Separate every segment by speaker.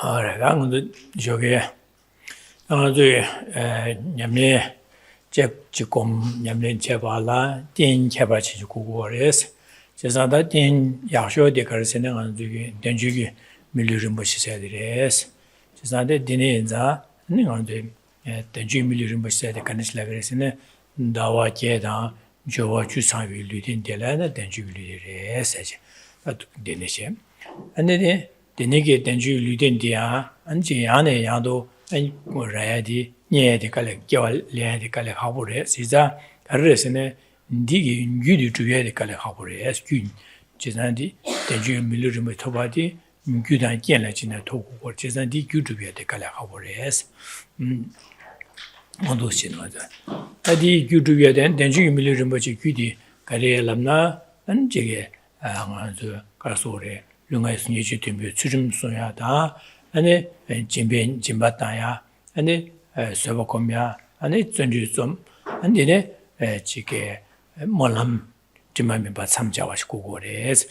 Speaker 1: 강도 저게 냠네 지금 냠네 제발라 된 개발치 고고레스 제사다 된 약쇼데 가르세는 안주기 된주기 밀리름 버시세드레스 제사데 디네자 니한테 된주 밀리름 버시세데 간슬라그레스네 다와케다 저와 주상위 리딘 데라나 된주 밀리레스 다 되네시 안데 되네게 된주 리딘 디아 안지 안에 야도 아니 뭐라야디 녀디 갈래 겨울 래디 갈래 하보래 시자 가르스네 디기 유디 주야디 갈래 하보래 균 제산디 된주 밀리름 토바디 규단建了지나 토고 제산디 규주야디 갈래 하보래 원도시노다 아디 규주야된 된주 밀리름 버지 규디 갈래 람나 안지게 아저 가소래 룽아이스 니지 템비 추름소야다 아니 진변 진바다야 아니 서버콤야 아니 전주 좀 안디네 지게 몰람 지만면 바 참자와시 고고레스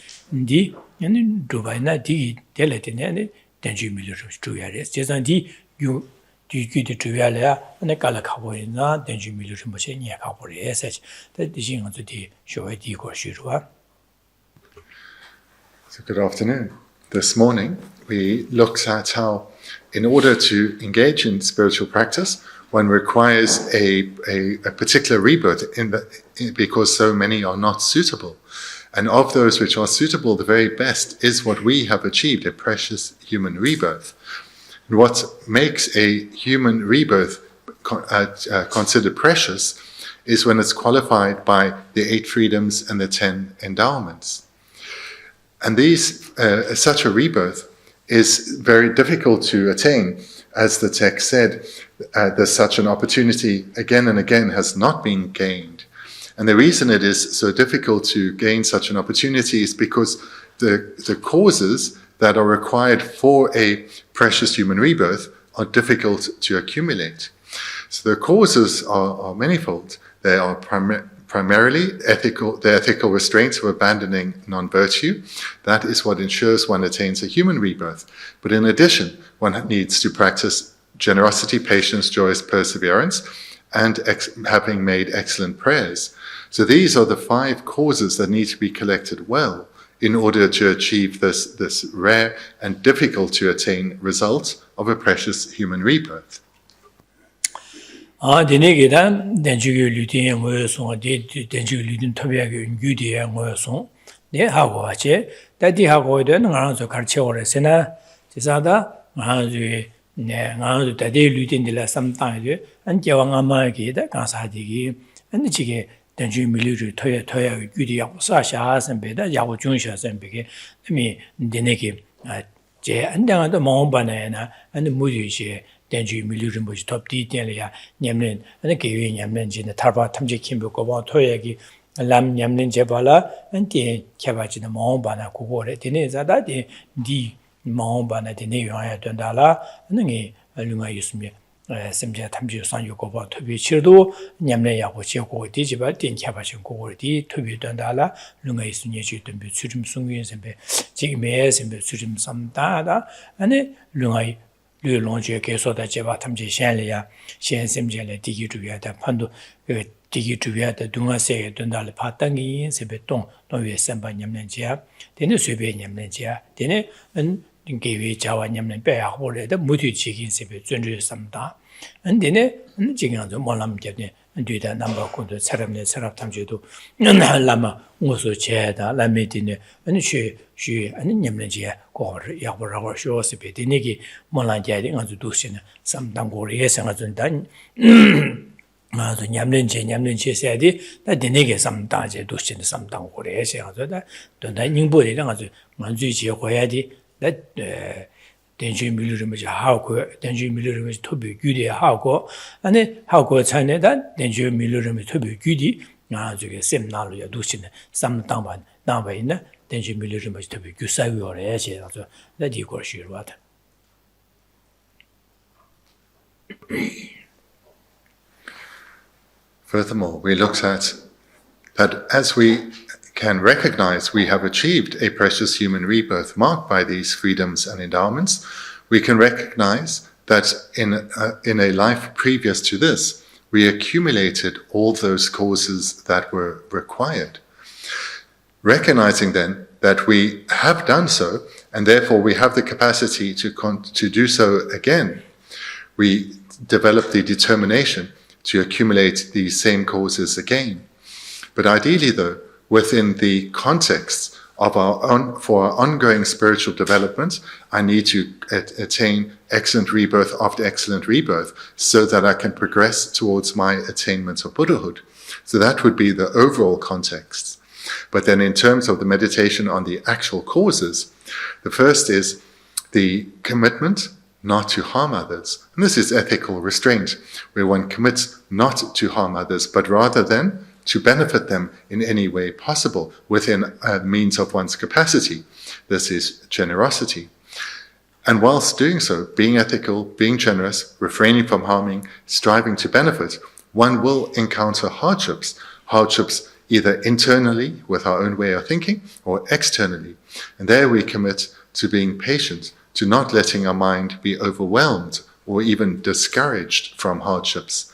Speaker 1: 디 아니 두바이나 디 텔레티네 아니 된주 밀로 주야레 제산디 유 뒤뒤도 주야래야 아니 깔라카보이나 된주 밀로 좀 뭐시 니야카보레스 대디신 어디 쇼에디 고시루와.
Speaker 2: So good afternoon. This morning we looked at how in order to engage in spiritual practice one requires a particular rebirth because so many are not suitable. And of those which are suitable, the very best is what we have achieved, a precious human rebirth. And what makes a human rebirth considered precious is when it's qualified by the 8 freedoms and the 10 endowments. And such a rebirth is very difficult to attain. As the text said, there's such an opportunity again and again has not been gained. And the reason it is so difficult to gain such an opportunity is because the causes that are required for a precious human rebirth are difficult to accumulate. So the causes are manifold. They are primarily the ethical restraints of abandoning non-virtue. That is what ensures one attains a human rebirth. But in addition, one needs to practice generosity, patience, joyous perseverance, and having made excellent prayers. So these are the 5 causes that need to be collected well in order to achieve this rare and difficult to attain result of a precious human rebirth.
Speaker 1: 디네게단 된주교 루틴에 모여서 된주교 루틴 토비하게 유디에 모여서 네 하고 같이 다디하고 되는 거라서 가르쳐 오래서나 지사다 아주 네 아주 다디 루틴들라 삼타게 안겨왕아마게다 가사디기 안지게 된주 밀류를 토야 유디하고 사샤선배다 야고 중샤선배게 이미 디네게 제 안당도 마음반에나 아니 무지시 된주 밀류를 뭐지 톱디 때려야 냠는 아니 개위 냠는 진의 타바 탐지 김부고 뭐 토야기 람 냠는 제발라 안티 개바지는 마음반아 고고래 되네자다디 디 마음반아 되네 요야 된다라 능이 얼마나 있으면 심지어 탐지 상요고 뭐 토비 치르도 냠는 야고 제고 디지발 된 개바진 고고디 토비 된다라 능가 있으니 지든 비추림 송위에 선배 지금에 선배 추림 삼다다 아니 능가 류롱제 계속다 제바 탐지 현리야 현심제래 디기 주야다 판도 그 디기 주야다 동아세에 된다를 파당이 세베동 동위에 선반 냠는지야 되는 수배 냠는지야 되는 인게위 자와 냠는 빼야 호래도 무디 지긴 세베 준주 삼다 안데네 지금 좀 몰람게네 뒤다 남바고도 사람네 사람 탐지도 라마 무슨 제다 라메디네 아니 쉬 아니 냠는지야 고를 야보라고 쇼스베 되네기 몰란자리 아주 두시는 삼당고를 예상하던단 아주 냠는지 세야디 나 되네게 삼다제 두시는 삼당고를 예상하던다 돈다 닝보리랑 아주 만주지 고야디 나 된주 밀르르면 하고 된주 밀르르면 토비 규리 하고 아니 하고 전에다 된주 밀르르면 토비 규리 나중에 셈나로야 두시는 삼당반 나바이나 된주 밀르르면 토비 규사위어래 해서 나디 거시로다.
Speaker 2: Furthermore, we looked at that as we can recognize we have achieved a precious human rebirth marked by these freedoms and endowments, we can recognize that in a life previous to this, we accumulated all those causes that were required. Recognizing then that we have done so, and therefore we have the capacity to do so again, we develop the determination to accumulate these same causes again. But ideally, though, within the context of for our ongoing spiritual development, I need to attain excellent rebirth after excellent rebirth so that I can progress towards my attainment of Buddhahood. So that would be the overall context. But then in terms of the meditation on the actual causes, the first is the commitment not to harm others. And this is ethical restraint, where one commits not to harm others, but rather than to benefit them in any way possible within means of one's capacity. This is generosity. And whilst doing so, being ethical, being generous, refraining from harming, striving to benefit, one will encounter hardships either internally with our own way of thinking or externally. And there we commit to being patient, to not letting our mind be overwhelmed or even discouraged from hardships.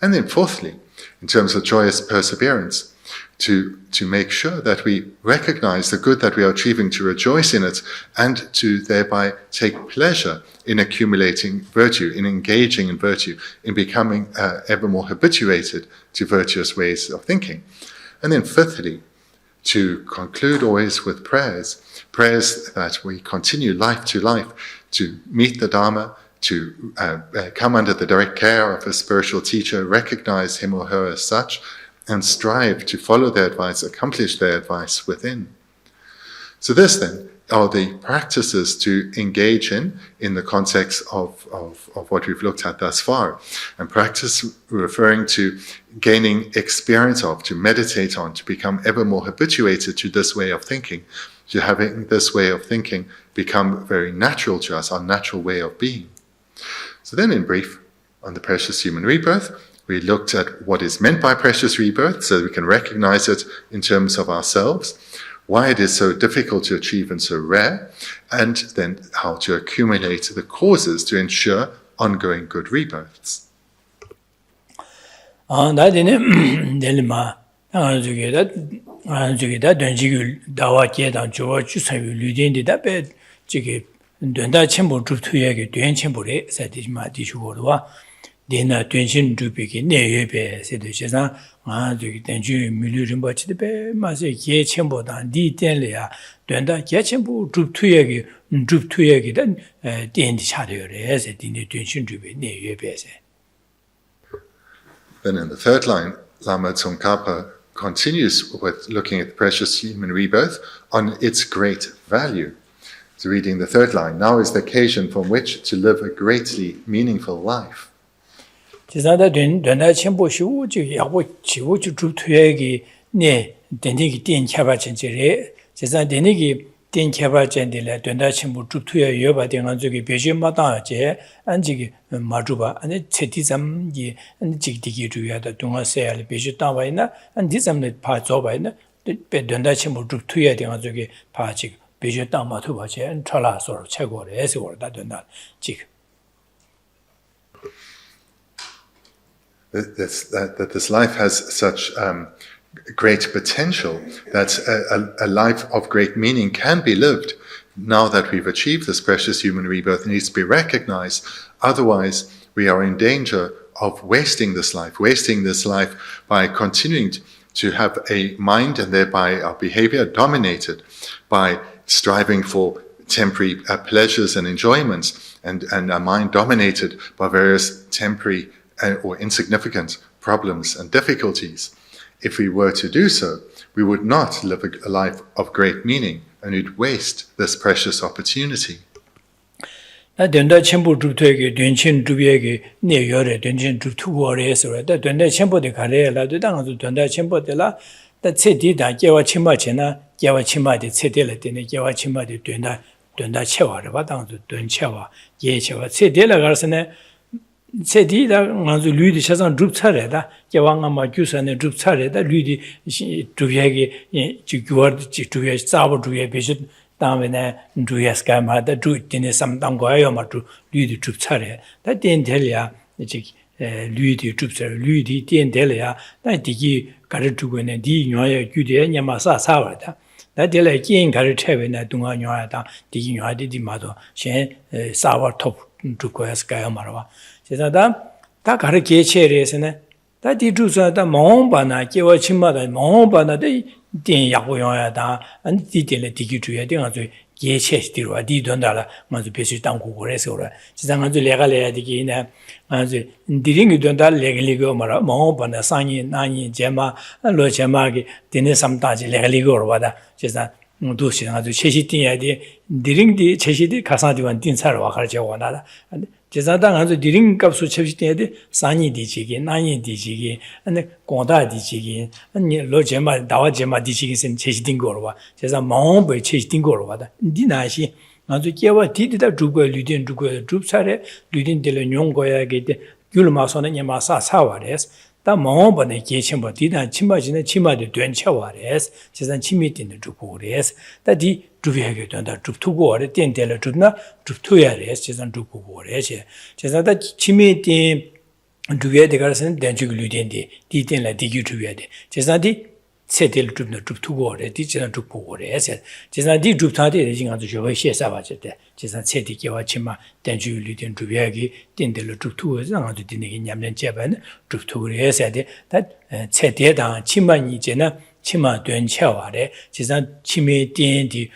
Speaker 2: And then fourthly, in terms of joyous perseverance, to make sure that we recognize the good that we are achieving, to rejoice in it, and to thereby take pleasure in accumulating virtue, in engaging in virtue, in becoming ever more habituated to virtuous ways of thinking. And then fifthly, to conclude always with prayers that we continue life to life, to meet the Dharma, to come under the direct care of a spiritual teacher, recognize him or her as such, and strive to follow their advice, accomplish their advice within. So this then are the practices to engage in the context of what we've looked at thus far. And practice referring to gaining experience of, to meditate on, to become ever more habituated to this way of thinking, to having this way of thinking become very natural to us, our natural way of being. So then in brief, on the precious human rebirth, we looked at what is meant by precious rebirth so that we can recognize it in terms of ourselves, why it is so difficult to achieve and so rare, and then how to accumulate the causes to ensure ongoing good rebirths.
Speaker 1: Dena tuenshin drupiki ne yuebe se de chesan nga zuki tenju milu rinpa chidebe ma se ye chenpo dan di tenle ya tuenda ye chenpo drup tuyagi dan ten di chade yore se dine tuenshin drupi ne yuebe se.
Speaker 2: Then in the third line, Lama Tsongkhapa continues with looking at the precious human rebirth on its great value. So reading the third line, now is the occasion from which to live a greatly meaningful life.
Speaker 1: 지사다 된다 첨부 시우지 야고 지우지 주투에기 네 된디기 땡캬바 전제래 지사 된디기 땡캬바 전딜에 된다 첨부 주투에 여바된 안쪽에 배신마다제 안지기 마주바 아니 체티zam기 안지기기 주야다 동아세알 배신다와이나 안디zam네 파조바이나 된다 첨부 주투에 된 안쪽에 파지 배신다마도 바제 탈라서 최고래 해서다 된다 지
Speaker 2: That this life has such great potential that a life of great meaning can be lived now that we've achieved this precious human rebirth. It needs to be recognized. Otherwise, we are in danger of wasting this life by continuing to have a mind and thereby our behavior dominated by striving for temporary pleasures and enjoyments, and a mind dominated by various temporary or insignificant problems and difficulties. If we were to do so, we would not live a life of great meaning and we'd waste this precious opportunity.
Speaker 1: 된다 첨부 주투에게 된친 주비에게 내열에 된친 주투월에서 된다 첨부데 가래라도 당도 된다 첨부데라 다 체디다 개와 치마체나 개와 치마데 체데라 되네 개와 치마데 된다 체와를 받당도 된 체와 예 체와 체데라 가서네 체디다 가서 류디 세상 줍차래다 개왕아 마규산에 줍차래다 류디 주비에게 지구월 주비에 잡어 주비에 비시 다음에 주야스가 마다 주 되는 삼당과요 마주 류디 줍차래 다 된텔이야 이제 류디 줍차 류디 된텔이야 다 디기 가르치고 있는 디 녀의 규대 냐마사 사와다 다 될에 긴 가르쳐베나 동아 녀야다 디기 녀야디 마도 신 사와 톱 주고야스가요 말와 제가다 다 가르치체에서는 다 디주서다 몽바나 깨워 침마다 몽바나 된 약고용야다 안 디텔에 디기주야 된아주 예체스티로 디던달라 맞아 배시 땅고 그래서 지상한주 레갈래야 되기나 아주 디링이 된다 레갈리고 말아 몽바나 상이 나니 제마 로제마기 되는 삼다지 레갈리고 봐다 지상 도시 아주 체시팅야디 디링디 체시디 가사디wan 딘사로 가르쳐 원하다 제사당 아주 디링 값수 첩시팅야디 상이 디지기 나니 디지기 아니 고다 디지기 아니 로제마 다와제마 디지기 선 체시팅 거로 봐 제사 몽베 체시팅 거로 봐다 디나시 아주 깨와 디디다 주고 류딘 주고 줍사레 류딘 될 용고야게 귤마서는 냐마사 사와레스 다 몽번에 계침버 디단 침마지는 침마데 된쳐와레스 제산 침미딘데 주고레스 다디 주비하게 된다 주투고래 된델 주나 주투야레스 제산 주고고레스 제산다 침미딘 주비하게 가서는 된주기 류딘데 디된라 디기 주비하게 제산디 세델 줍나 줍투고래 디제산 주고고레스 제산디 줍타데 지금 저거 시사바제데 제산 세디기와 침마 된주기 류딘 주비하게 된델 주투고서 아주 디네기 냠는 제반 주투고레스데 다 세대당 침만이 이제는 침마 된쳐와래 제산 침에 된디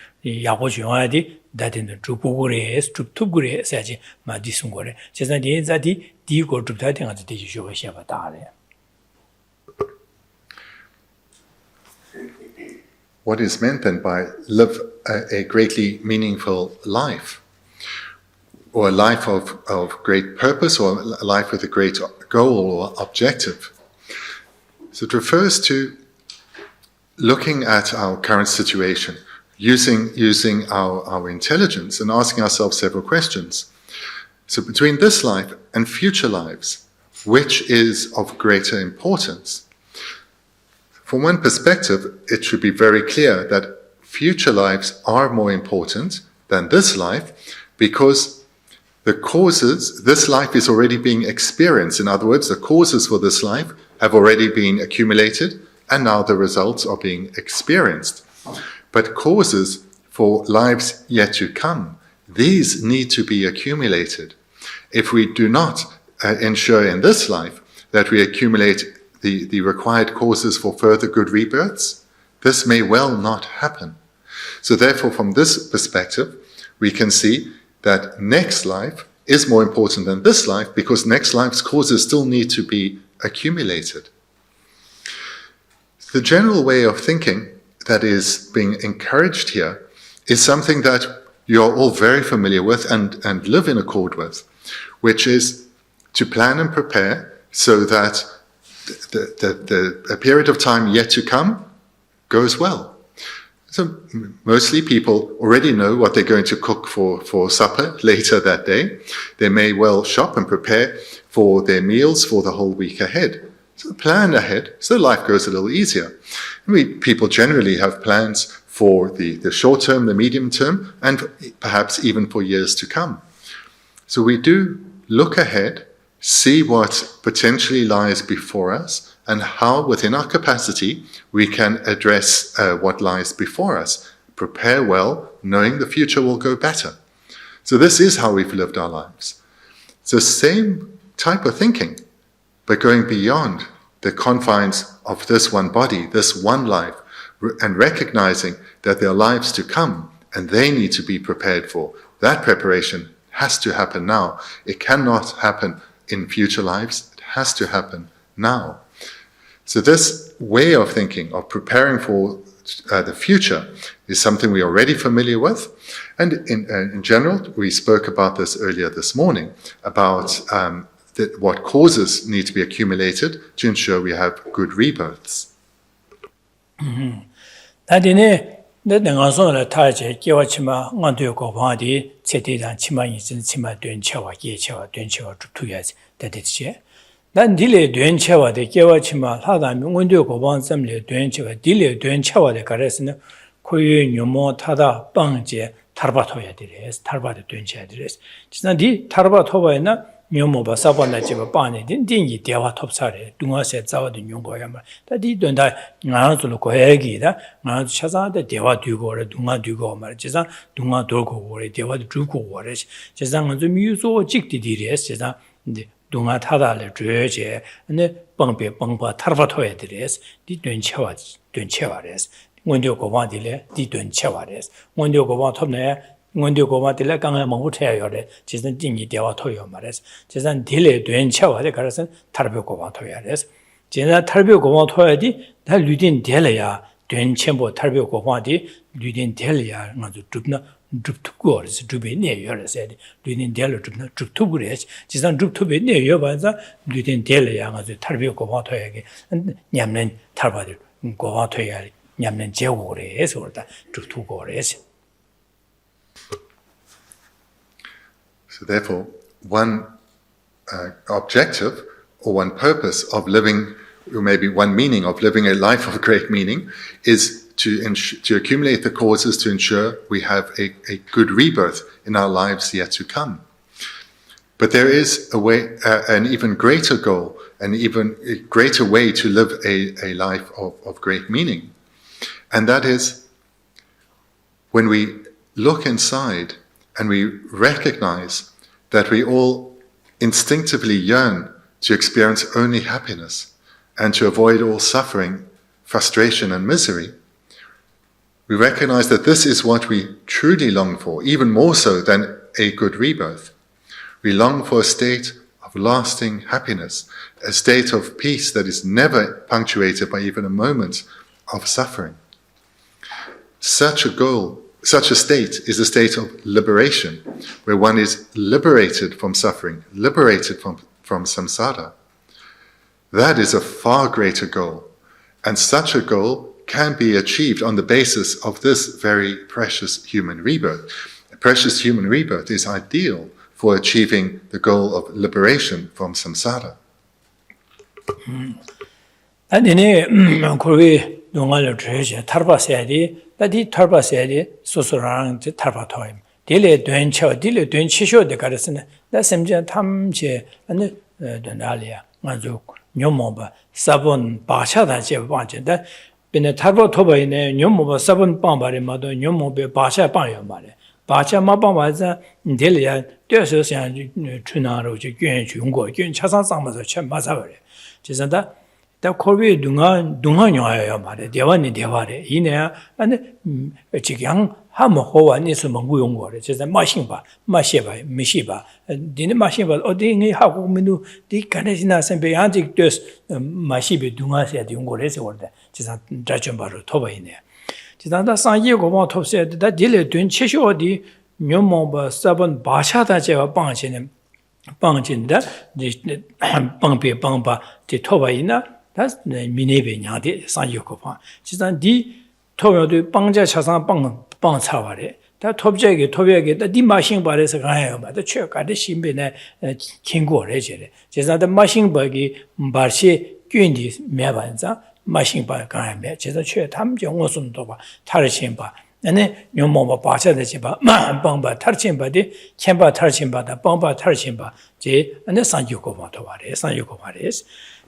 Speaker 1: 야고 중앙디 다된데 주고고레스 주투고레스지 마디순고래 제산 디자디 디고 줍타데 아주 디지 저거 시사바다래
Speaker 2: What is meant then by live a greatly meaningful life, or a life of great purpose, or a life with a great goal or objective? So it refers to looking at our current situation, using our intelligence and asking ourselves several questions. So between this life and future lives, which is of greater importance? From one perspective, it should be very clear that future lives are more important than this life because the causes, this life is already being experienced. In other words, the causes for this life have already been accumulated and now the results are being experienced. But causes for lives yet to come, these need to be accumulated. If we do not ensure in this life that we accumulate the required causes for further good rebirths, this may well not happen. So therefore, from this perspective, we can see that next life is more important than this life because next life's causes still need to be accumulated. The general way of thinking that is being encouraged here is something that you're all very familiar with and live in accord with, which is to plan and prepare so that the period of time yet to come goes well. So mostly people already know what they're going to cook for supper later that day. They may well shop and prepare for their meals for the whole week ahead. So plan ahead, so life goes a little easier. People generally have plans for the short term, the medium term, and perhaps even for years to come. So we do look ahead, see what potentially lies before us, and how within our capacity we can address what lies before us. Prepare well, knowing the future will go better. So this is how we've lived our lives. It's the same type of thinking, but going beyond the confines of this one body, this one life, and recognizing that there are lives to come, and they need to be prepared for. That preparation has to happen now. It cannot happen in future lives, it has to happen now. So this way of thinking, of preparing for the future, is something we're already familiar with. And in general, we spoke about this earlier this morning, about what causes need to be accumulated to ensure we have good rebirths.
Speaker 1: 난 딜레 된체와데 깨와치마 하다 명원도 고방 셈레 된체와 딜레 된체와데 가레스는 koyu nyomo tada bangje tarba toya dires, tarba de dönche dires. Chisna di tarba tobayna nyomo ba sabana jiba bane din dingi dewa topsare, dunga se zawa de nyongo yama. Da di dönda ngana koyagi da, ngana chaza de dewa dugo re, dunga dugo mara, chisna dunga dorgo gore, dewa dugo gore, chisna ngana myuzo jikdi dires, chisna dunga tada le zhueje, bangbe bangba tarba toya dires, di dönchewa res. 원dio 고바 딜레 디든 체와레스 원dio 고바 톱네 원dio 고바 딜레 강에 먹고 태야요레 지선 띵이 대화 토요 말레스 지선 딜레 된 체와레 가르선 타르베 고바 토야레스 지나 타르베 고바 토야디 다 류딘 델레야 된 쳔보 타르베 고바디 류딘 델레야 맞아 줍나 줍투고레스 줍에 내요레스 류딘 델레 줍나 줍투고레스 지선 줍투베 내요 반자 류딘 델레야 맞아 타르베 고바 토야게 냠는 타르바디 고바 토야리 냠는 제고래서 그렇다 두고래서.
Speaker 2: So therefore, one objective or one purpose of living, or maybe one meaning of living a life of great meaning, is to accumulate the causes to ensure we have a good rebirth in our lives yet to come. But there is a way, an even greater goal, an even greater way to live a life of great meaning. And that is when we look inside and we recognize that we all instinctively yearn to experience only happiness and to avoid all suffering, frustration, and misery. We recognize that this is what we truly long for, even more so than a good rebirth. We long for a state of lasting happiness, a state of peace that is never punctuated by even a moment of suffering. Such a goal, such a state is a state of liberation, where one is liberated from suffering, liberated from samsara. That is a far greater goal, and such a goal can be achieved on the basis of this very precious human rebirth. A precious human rebirth is ideal for achieving the goal of liberation from samsara.
Speaker 1: 농가를 줘야지 탈바세야지 다디 탈바세야지 소소랑 탈바토임 딜레 된쳐 딜레 된치쇼데 가르스네 나 심지어 탐제 아니 된알이야 맞아 뇨모바 사본 바샤다 제 반제다 근데 탈바토바이네 뇨모바 사본 빵바리 마도 뇨모베 바샤 빵요 말에 바샤 마빵바자 딜레야 되어서 想추나로 저 괜히 중고 괜히 차상 상마서 참 맞아버려 지선다 다 코비 둥하냐야 말에 대화니 대화래 이내 아니 지금 하모 호완에서 먹고 용 거래 제가 마신바 마셔봐 미시바 디네 마신바 어디니 하고 민도 디 간에지나 선배 아직 됐 마시베 둥하셔야 용 거래서 그런데 제가 자좀 바로 토바이네 지난다 상예고만 톱세다 딜레 된 최쇼디 묘모바 사번 바샤다 제가 빵치는 빵진다 빵베 빵바 디 토바이나 다 미네베 냐데 상요고파 지단 디 토요도 빵자 차상 빵 차와래 다 톱제게 토베게 디 마신 바래서 가요 마다 최가데 신베네 킹고래 제래 제자다 마신 버기 바시 균디 매반자 마신 바 가야메 제자 최 탐정어순도 봐 타르신 바 네 묘모바 바샤데 바 빵바 타르신 바디 쳔바 타르신 바다 빵바 타르신 바제 네 상요고바 토바래 상요고바래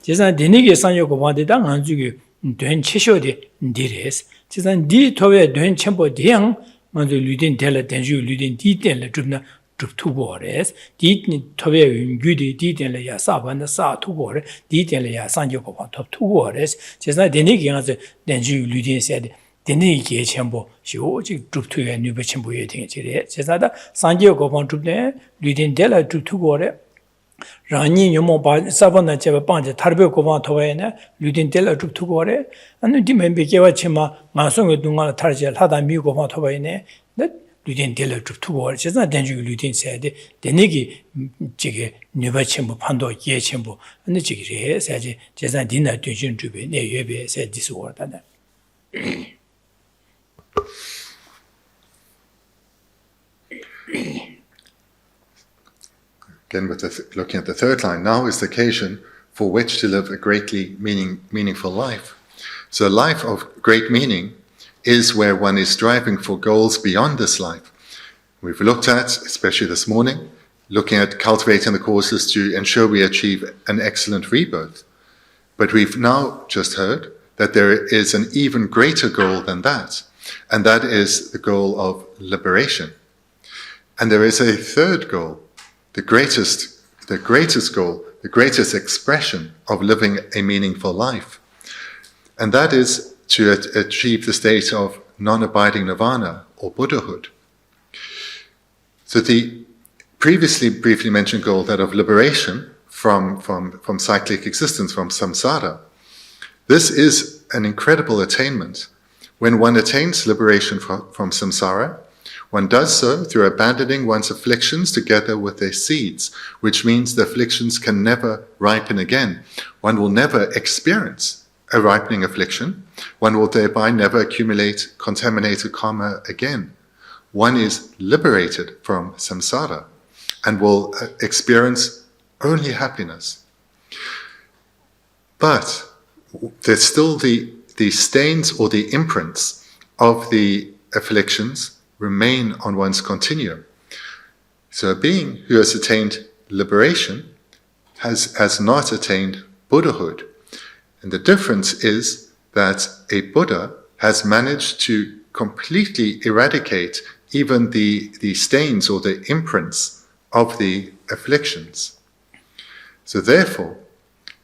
Speaker 1: 제가 디니게 상요고 바데다 안주기 된 치쇼디 디레스 제가 디 토에 된 첨보 대양 먼저 류딘 델레 된주 류딘 디델레 줍나 줍투고레스 디 토에 윤규디 디델레 야 사반다 사투고레 디델레 야 상요고 바 톱투고레스 제가 디니게 가서 된주 류딘 세데 디니게 첨보 쇼지 줍투에 뉴베 첨보에 되게 제가 상요고 바 줍네 류딘 델레 줍투고레 라니 요모 바 사번나 제가 빵제 타르베 고바 토에네 류딘 텔라 줍투고레 아니 디멘베게와 치마 마송의 동안 타르제 하다 미고바 토바이네 네 류딘 텔라 줍투고레 제가 된주 류딘 세데 데네기 지게 뉴바침부 판도 예침부 아니 지게 세제 제가 디나 되신 주베 네 예베 세 디스워다네
Speaker 2: Again, looking at the third line, now is the occasion for which to live a greatly meaningful life. So a life of great meaning is where one is striving for goals beyond this life. We've looked at, especially this morning, looking at cultivating the causes to ensure we achieve an excellent rebirth. But we've now just heard that there is an even greater goal than that, and that is the goal of liberation. And there is a third goal, the greatest goal, the greatest expression of living a meaningful life. And that is to achieve the state of non-abiding nirvana or Buddhahood. So the previously briefly mentioned goal, that of liberation from cyclic existence, from samsara, this is an incredible attainment. When one attains liberation from samsara, one does so through abandoning one's afflictions together with their seeds, which means the afflictions can never ripen again. One will never experience a ripening affliction. One will thereby never accumulate contaminated karma again. One is liberated from samsara and will experience only happiness. But there's still the stains or the imprints of the afflictions remain on one's continuum. So a being who has attained liberation has not attained Buddhahood. And the difference is that a Buddha has managed to completely eradicate even the stains or the imprints of the afflictions. So therefore,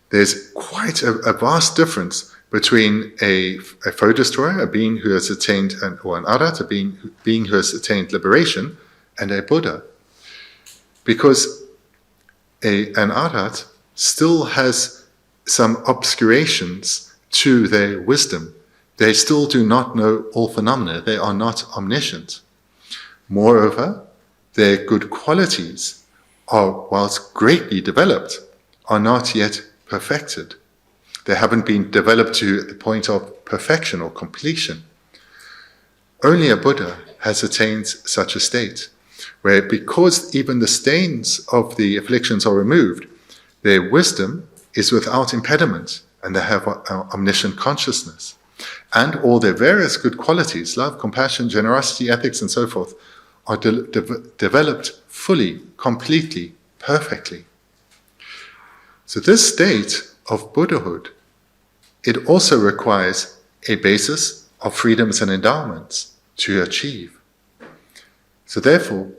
Speaker 2: there's quite a vast difference between a foe destroyer, a being who has attained, or an arhat, a being who has attained liberation, and a Buddha. Because an arhat still has some obscurations to their wisdom. They still do not know all phenomena. They are not omniscient. Moreover, their good qualities are, whilst greatly developed, are not yet perfected. They haven't been developed to the point of perfection or completion. Only a Buddha has attained such a state, where because even the stains of the afflictions are removed, their wisdom is without impediment, and they have omniscient consciousness. And all their various good qualities, love, compassion, generosity, ethics, and so forth, are developed fully, completely, perfectly. So this state of Buddhahood, it also requires a basis of freedoms and endowments to achieve. So therefore,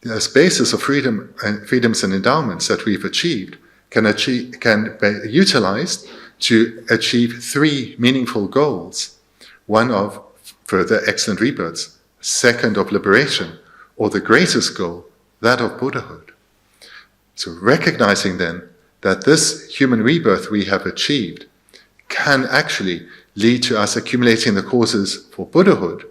Speaker 2: this basis of freedoms and endowments that we've achieved can be utilized to achieve three meaningful goals. One of further excellent rebirths, second of liberation, or the greatest goal, that of Buddhahood. So recognizing then that this human rebirth we have achieved can actually lead to us accumulating the causes for Buddhahood,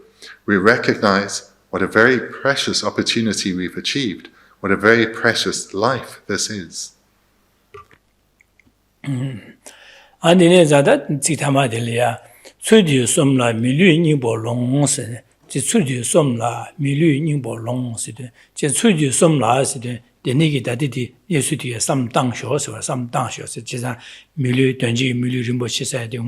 Speaker 2: we recognize what a very precious opportunity we've achieved, what a very precious life this is.
Speaker 1: Andine zada Tsongkhapa delia Tsudi somla milu nibo longse Tsudi somla milu nibo longse Tsudi somla side denigi dadidi yesudi sam dangsho so sam dangsho se jisa milu danji milu rimbo chisa de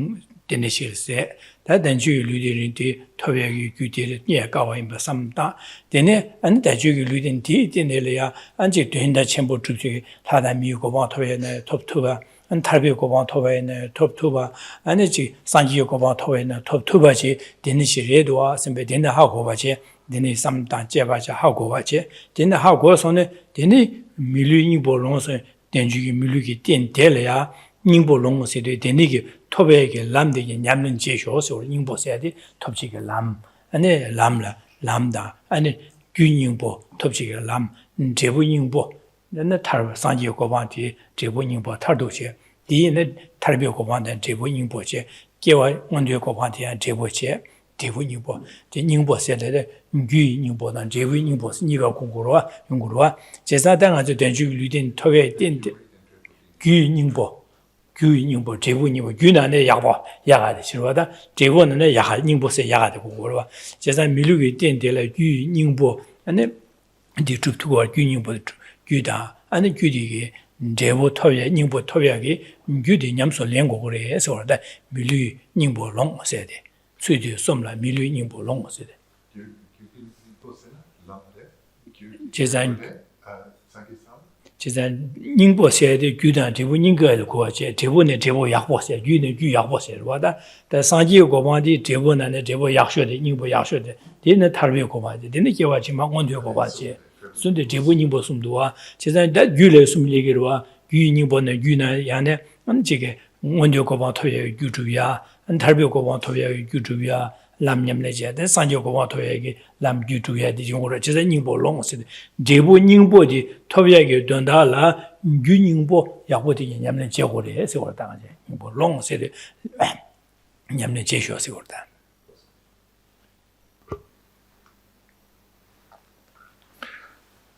Speaker 1: deneshil se da danji ludin de tobyagi gyde ye gawa imba sam da dene an daji ludin di denelia anji 된다 첨부 주지 하다 미고 봐 토베네 톱투가 안 탈비 고방 토베네 톱투바 아니지 산지 고방 토베네 톱투바지 되는시래도와 선배 된다 하고 봐지 되는 삼단 제바지 하고 봐지 된다 하고 손에 되는 밀류니 볼롱서 된주기 밀류기 된텔이야 닝볼롱서 되는게 토베게 람데게 냠는 제쇼서 닝보세야디 톱지게 람 아니 람라 람다 아니 균닝보 톱지게 람 제부닝보 나 탈 산지 고방티 제부닝보 탈도시 디네 탈비 고방된 제부닝보제 개와 원대 고방티한 제보제 대부닝보 제 닝보세데 균닝보단 제부닝보스 니가 공고로와 연구로와 제사당 아주 된주 류된 토외 된데 균닝보 제부닝보 균안에 야보 야가데 싫어다 제보는 야가 닝보세 야가데 공고로와 제사 밀루기 된데라 균닝보 안에 디트투와 균닝보 규다 아니 규디게 제보 토외 닝보 토외기 규디 냠소 랭고 그래서 밀루 닝보 롱 세데 最的送来米律宁波龙是的。其实宁波写的古代这部宁个的国家，这部呢这部亚波写，语呢语亚波写的话，但上级国邦的这部呢这部亚学的宁波亚学的，这呢特别国邦的，这呢叫话起码我对国邦些，所以这部宁波送多啊，其实那语来送那个的话，语宁波呢语呢样呢，这个我对国邦特别有主呀，特别国邦特别有主呀。làm nhầm này chứ,但上节国王特别个làm居住业的中国人，其实宁波龙是的，这部宁波的特别个短大了，与宁波也不的人们结合的，是我当然宁波龙是的，人们接受是我的。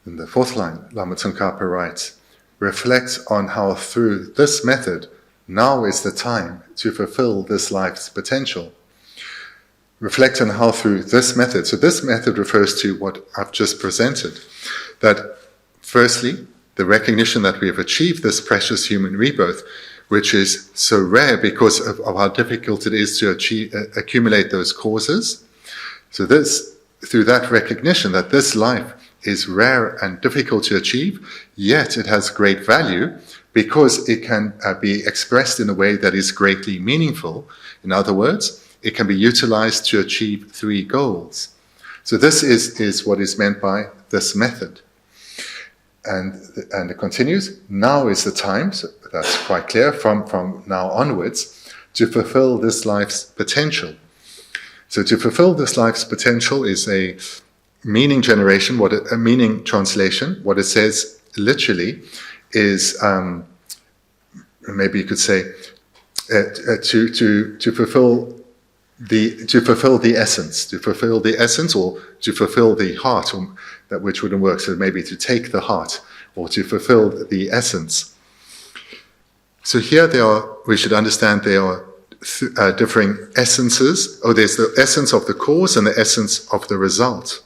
Speaker 2: In the fourth line, Lama Tsongkhapa writes, reflect on how through this method, now is the time to fulfill this life's potential. Reflect on how through this method, so this method refers to what I've just presented, that firstly, the recognition that we have achieved this precious human rebirth, which is so rare because of how difficult it is to accumulate those causes. So this, through that recognition that this life is rare and difficult to achieve, yet it has great value because it can be expressed in a way that is greatly meaningful. In other words, it can be utilized to achieve three goals. So this is what is meant by this method. And it continues, now is the time, so that's quite clear, from now onwards, to fulfill this life's potential. So to fulfill this life's potential is a meaning generation, a meaning translation. What it says literally is, maybe you could say, to fulfill the essence, or to fulfill the heart, or that which wouldn't work. So maybe to take the heart, or to fulfill the essence. So here we should understand there are differing essences. There's the essence of the cause and the essence of the result.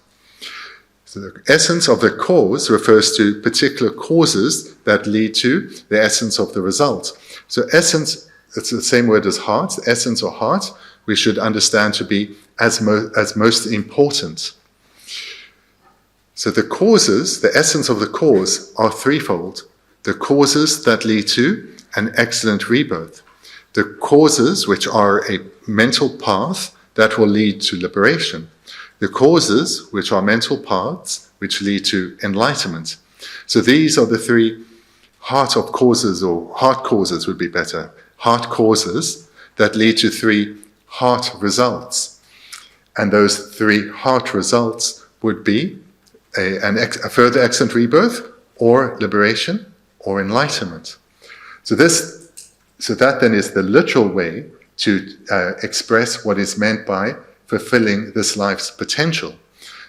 Speaker 2: So the essence of the cause refers to particular causes that lead to the essence of the result. So essence, it's the same word as heart, essence or heart, we should understand to be as most important. So the causes, the essence of the cause, are threefold. The causes that lead to an excellent rebirth. The causes which are a mental path that will lead to liberation. The causes which are mental paths which lead to enlightenment. So these are the three heart of causes, or heart causes would be better. Heart causes that lead to three heart results. And those three heart results would be a further excellent rebirth, or liberation, or enlightenment. So that then is the literal way to express what is meant by fulfilling this life's potential.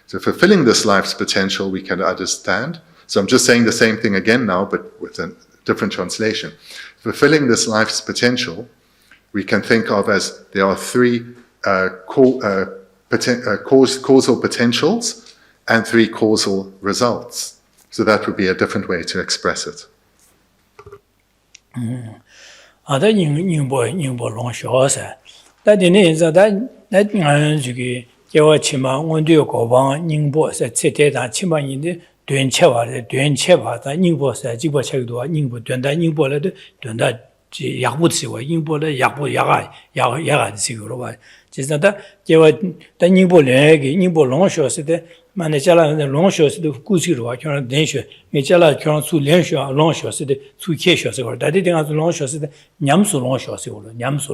Speaker 2: So fulfilling this life's potential we can understand. So I'm just saying the same thing again now, but with a different translation. Fulfilling this life's potential we can think of as there are three causal potentials and three causal results. So that would be a different way to express it.
Speaker 1: 的宁波龙小噻，但的呢是那这个叫我起码我对国防宁波是这点上起码你的短切吧，但宁波是几波切多，宁波短来的短的这亚布的话，宁波的亚的这个了吧，就是他叫我但宁波龙小是的。嘛，那加了那龙小时的故事的话，像连续，你加了像出连续啊，龙小时的出开小时个，但这地方是龙小时的年数龙小时个，年数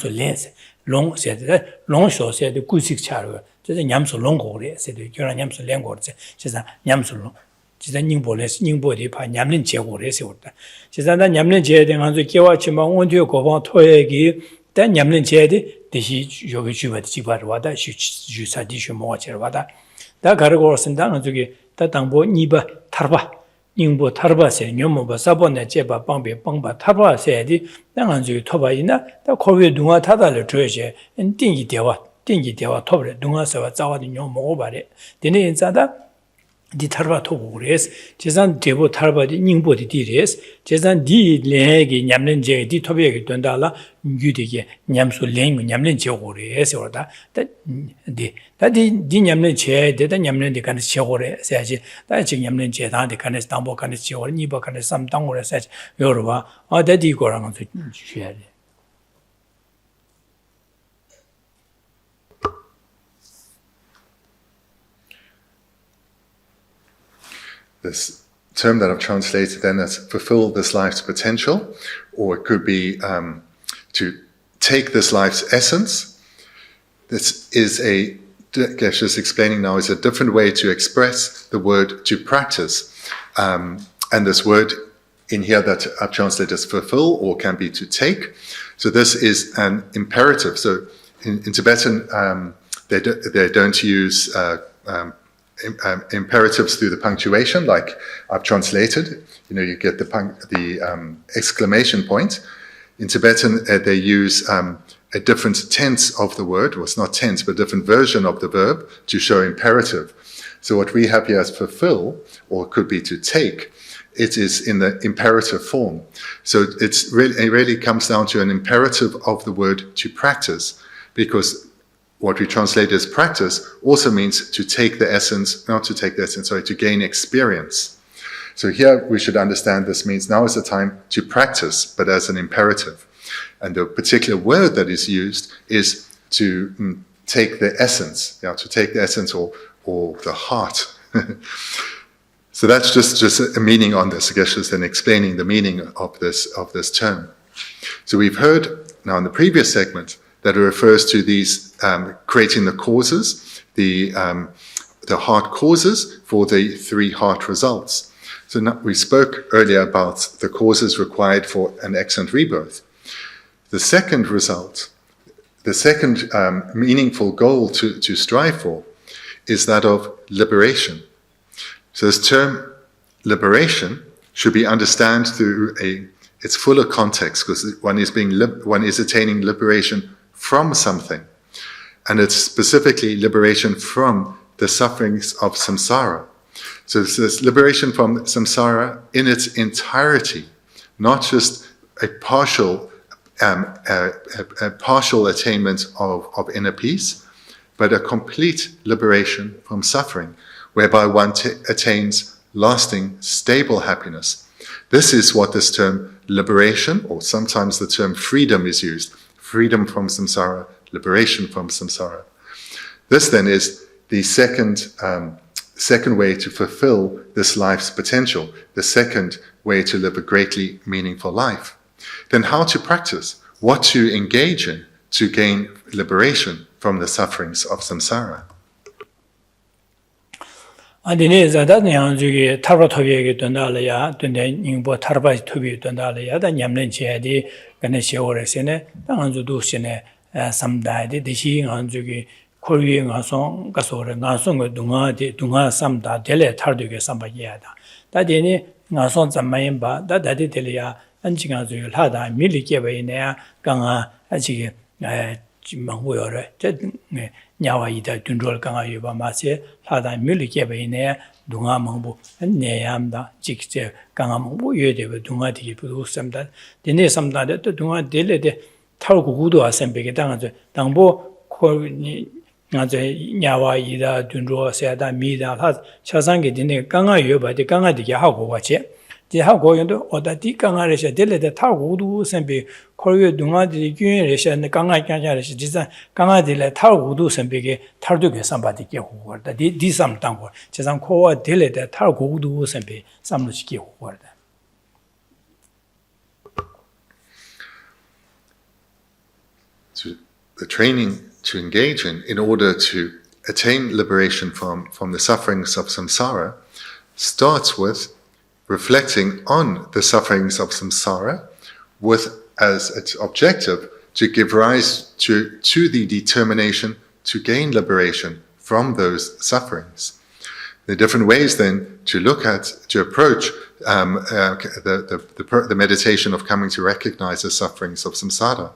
Speaker 1: 连是龙现在龙小时的故事差了，这是年数龙过的，是的，叫年数连过的，就是年数龙，就是宁波的怕年龄结果的是的，就是那年龄结的地方就叫我起码我对国防拖一个，但年龄结的这些有个句话的几块的话，但是啥地区没起来话的。다 가르고 쓴다는 저기 다 당보 니바 타르바 닝보 타르바세 녀모바 사본네 제바 방베 방바 타르바세디 당한 저기 토바이나 다 코베 동아 타다를 줘야지 띵기 대화 토브레 동아서와 자와디 녀모고 바래 되네 인자다 di tarba togo gres jesan debo tarba di ningbo di res jesan di legi nyamlen je di tobe ge dondala gyudi ge nyamsu leng nyamlen je go res orda da di nyamlen je de da nyamlen de kan che go re sa ji da ji nyamlen je da de kan sta bo kan che go ni bo kan sam dang go re sa yo ro ba a da di go rang zu xue de
Speaker 2: This term that I've translated then as fulfill this life's potential, or it could be to take this life's essence. This is Geshe is explaining now, is a different way to express the word to practice. And this word in here that I've translated as fulfill, or can be to take. So this is an imperative. So in Tibetan, they don't use imperatives through the punctuation, like I've translated. You get the exclamation point. In Tibetan, they use a different tense of the word, well, it's not tense, but a different version of the verb to show imperative. So what we have here as fulfill, or could be to take, it is in the imperative form. So it really comes down to an imperative of the word to practice, because what we translate as practice also means to take the essence, to gain experience. So here we should understand this means now is the time to practice, but as an imperative. And the particular word that is used is to take the essence, to take the essence or the heart. So that's just a meaning on this. Geshe is then explaining the meaning of this term. So we've heard now in the previous segment that it refers to these creating the causes, the heart causes for the 3 heart results. So now, we spoke earlier about the causes required for an excellent rebirth. The second result, the second meaningful goal to strive for, is that of liberation. So this term liberation should be understood through its fuller context, because one is attaining liberation from something, and it's specifically liberation from the sufferings of samsara. So it's this liberation from samsara in its entirety, not just a partial attainment of inner peace, but a complete liberation from suffering, whereby one attains lasting, stable happiness. This is what this term liberation, or sometimes the term freedom, is used. Freedom from samsara, liberation from samsara. This then is the second way to fulfill this life's potential, the second way to live a greatly meaningful life. Then how to practice, what to engage in to gain liberation from the sufferings of samsara.
Speaker 1: Adine zada nyang jugi tarba thobi ge dondala ya dunde ningbo tarba thobi dondala ya da nyamlen che di gane shewore sene dang ju du sene samda de dishi ngang jugi khorwi nga song ga so re nga song dunga samda dele tardu ge samba ya da deni nga song zammayin ba da de dele ya anji nga ju la da mili ke ba ne ga aji jimangwo yore je nyawa ida dunrol kanga yoba mase lada mili kebe ine dunga mangbu neyamda jikje kanga mangbu yede dunga digi budu samda dine samda de dunga dele de targu gudu asembege dangbo ko ni ngaje nyawa ida dunro seada mida ha chasange dine kanga yoba de kanga digi hago wache je hago yondo odati kanga resha dele de targu gudu sembe koyo dunga di gyun resha kanga kanga resha jisan kanga dile targu gudu sembe tardu ge sambadi ge huwarda di sam tangor chesan kowa dele de targu gudu sembe samlu chi ge huwarda.
Speaker 2: So the training to engage in order to attain liberation from the sufferings of samsara starts with reflecting on the sufferings of samsara with as its objective to give rise to the determination to gain liberation from those sufferings. There are different ways then to approach the meditation of coming to recognize the sufferings of samsara.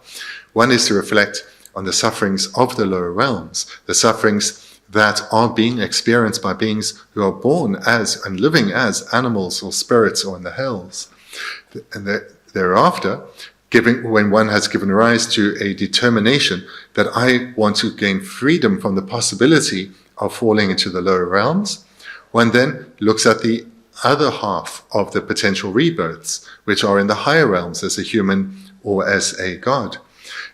Speaker 2: One is to reflect on the sufferings of the lower realms, the sufferings that are being experienced by beings who are born as and living as animals or spirits or in the hells. And thereafter, when one has given rise to a determination that I want to gain freedom from the possibility of falling into the lower realms, one then looks at the other half of the potential rebirths, which are in the higher realms as a human or as a god.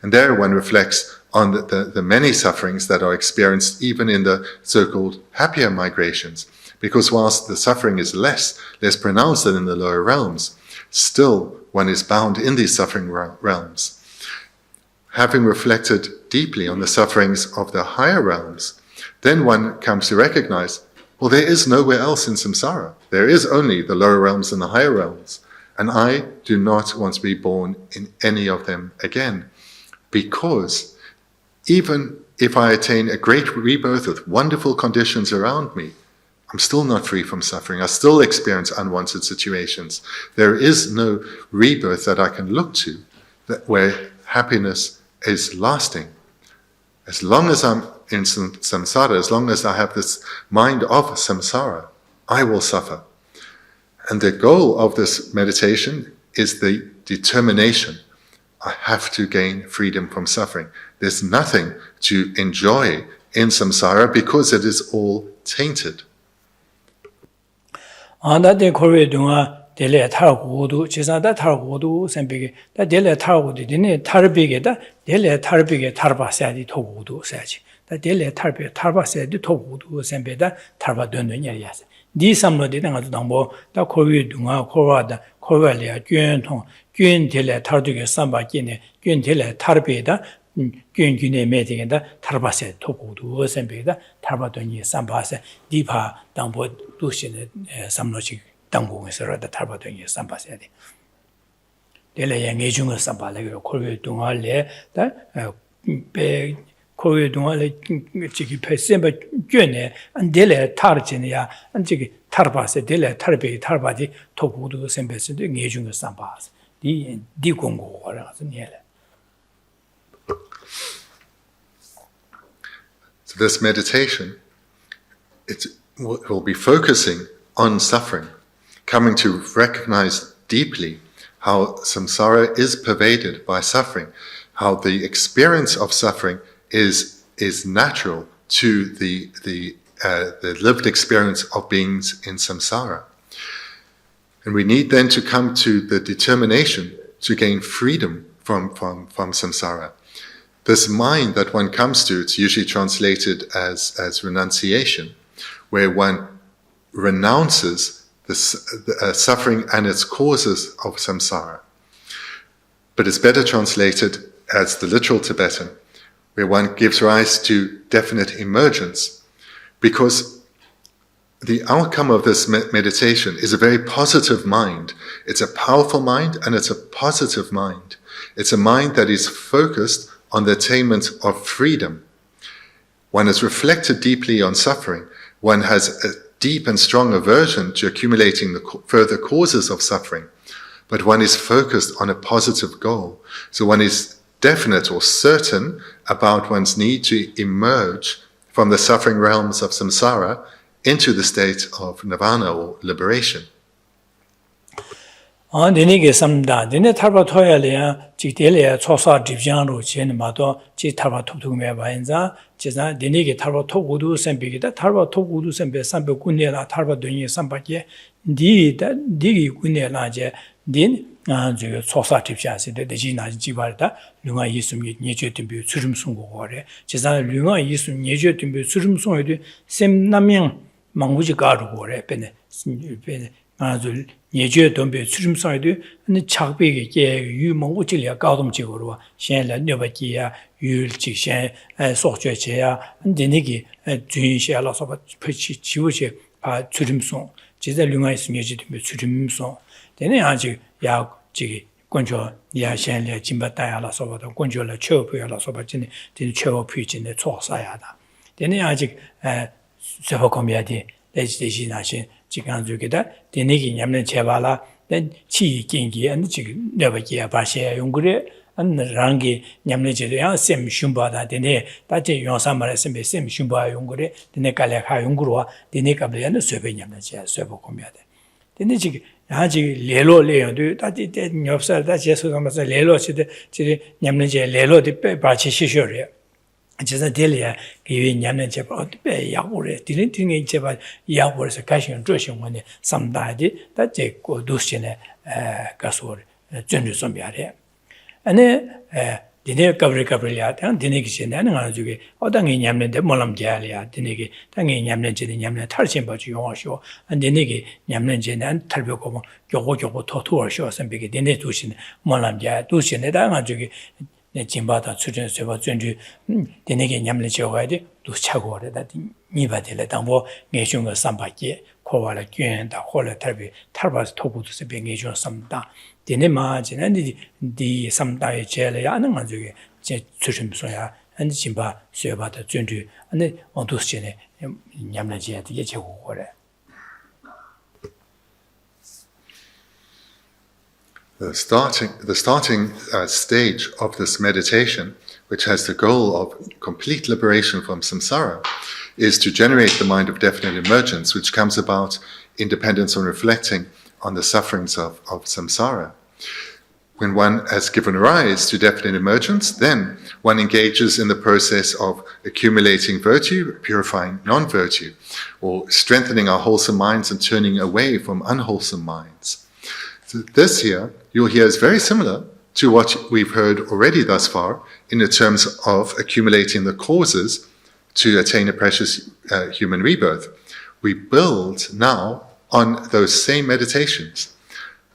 Speaker 2: And there one reflects on the many sufferings that are experienced even in the so-called happier migrations. Because whilst the suffering is less pronounced than in the lower realms, still one is bound in these suffering realms. Having reflected deeply on the sufferings of the higher realms, then one comes to recognize, well, there is nowhere else in samsara. There is only the lower realms and the higher realms. And I do not want to be born in any of them again. Because even if I attain a great rebirth with wonderful conditions around me, I'm still not free from suffering. I still experience unwanted situations. There is no rebirth that I can look to where happiness is lasting. As long as I'm in samsara, as long as I have this mind of samsara, I will suffer. And the goal of this meditation is the determination. I have to gain freedom from suffering. There's nothing to enjoy in samsara because it is all tainted.
Speaker 1: Anda Korea dunga dele targodu chisada targodu sembege da dele targodu dine tarbege da dele tarbege tarbasadi togudu saji da dele tarbe tarbasadi togudu sembeda tarba dönön yeriyase di samlo de nga dangbo da Korea dunga korwada korwalya gyöntong gyön dele tarduge samba gine gyön dele tarbeda gyöngyune medingda tarbase togudu sembeda tarba dönyi sambase dipa dangbo 두시네 삼로직 당공에서라도 탈바동이 삼바세야 돼. 내래 양해 중에 삼바래요. 코르 동안에 배 코르 동안에 지기 패셈바 뀌네. 안 내래 타르지냐. 안 지기 타르바세 내래 타르베 타르바디 토부도 셈베스도 양해 중에 삼바세. 디 공고라서 내래.
Speaker 2: So this meditation, will be focusing on suffering, coming to recognize deeply how samsara is pervaded by suffering, how the experience of suffering is natural to the lived experience of beings in samsara. And we need then to come to the determination to gain freedom from samsara. This mind that one comes to, it's usually translated as renunciation, where one renounces the suffering and its causes of samsara. But it's better translated as the literal Tibetan, where one gives rise to definite emergence, because the outcome of this meditation is a very positive mind. It's a powerful mind and it's a positive mind. It's a mind that is focused on the attainment of freedom. One has reflected deeply on suffering. One has a deep and strong aversion to accumulating the further causes of suffering, but one is focused on a positive goal. So one is definite or certain about one's need to emerge from the suffering realms of samsara into the state of nirvana or liberation.
Speaker 1: Denige samda dene tarba toyalya jikdelya chosa dibjangro chen mato ji tarba toptugme bainza jeza denige tarba togudu sembegida tarba togudu sembe sambe kunela tarba donye sambake digi kunela je din 저 chosa dibjase de ji na jibarda lunga yisum nyeje timbe surumsung gore jeza lunga yisum nyeje timbe surumsung de sem naming 망구지 가루 gore bene 아주 예제 돈배 수rim사이도 근데 작배게 유 망구질이야 가동적으로 현재 녀바기야 유일직신 소주제야 근데니기 주인시알아서 패치 지우시 바 수림송 제자 류가이스 예제 돈배 수림송 되네 아직 야 지기 권조 야 현재 진바다야라서 보다 권조를 쳐부야라서 받지네 되네 쳐부이진데 조사야다 되네 아직 세포코미아디 대지나신 지간 중에다 되네기 냠는 제발라 된 치경기 안 지금 내버기야 바시야 용그래 안 랑기 냠내제도 야 셈 shum바다 데네 다제 용사마레 셈베 셈 shum바 용거래 데네 깔레카 용거로와 데네 갑레야는 쇠베 냠내제 쇠보 고미야데 데네 지금 아직 레로 레요도 다지 때 녀업살 다지 소가면서 레로 시대 지 냠내제 레로디 빼 바치 시쇼래 제가 델리아 기회 냠내제 빼 야고래 딜린팅에 제가 야고래서 가시는 조심원에 삼다지 다제 고도시네 가소를 전주 좀비아래 아니 디네 까브리야 디네 기신나는 가지고 어당이 냠는데 몰람자리야 디네기 당이 냠는지 냠는 탈신 버지 용어쇼 디네기 냠는지는 탈벽고 교고 토토어쇼 선비게 디네 두신 몰람자 두신에 당 가지고 네 진바다 추전세바 전주 디네기 냠는지 와야지 두 차고 그래다 니바들에 당보 내중거 삼바기 코와라 괜다 홀라 탈비 탈바스 토부도스 뱅게죠 삼다 디네 마지는 디 삼다의 제례야 하는 가지고 제 추심소야 안 진바 쇠바다 전주 안에 어두스네 냠나지야 되게 제고 그래
Speaker 2: The starting stage of this meditation, which has the goal of complete liberation from samsara, is to generate the mind of definite emergence, which comes about in dependence on reflecting on the sufferings of samsara. When one has given rise to definite emergence, then one engages in the process of accumulating virtue, purifying non-virtue, or strengthening our wholesome minds and turning away from unwholesome minds. So this here, you'll hear, is very similar to what we've heard already thus far in the terms of accumulating the causes to attain a precious human rebirth. We build now on those same meditations.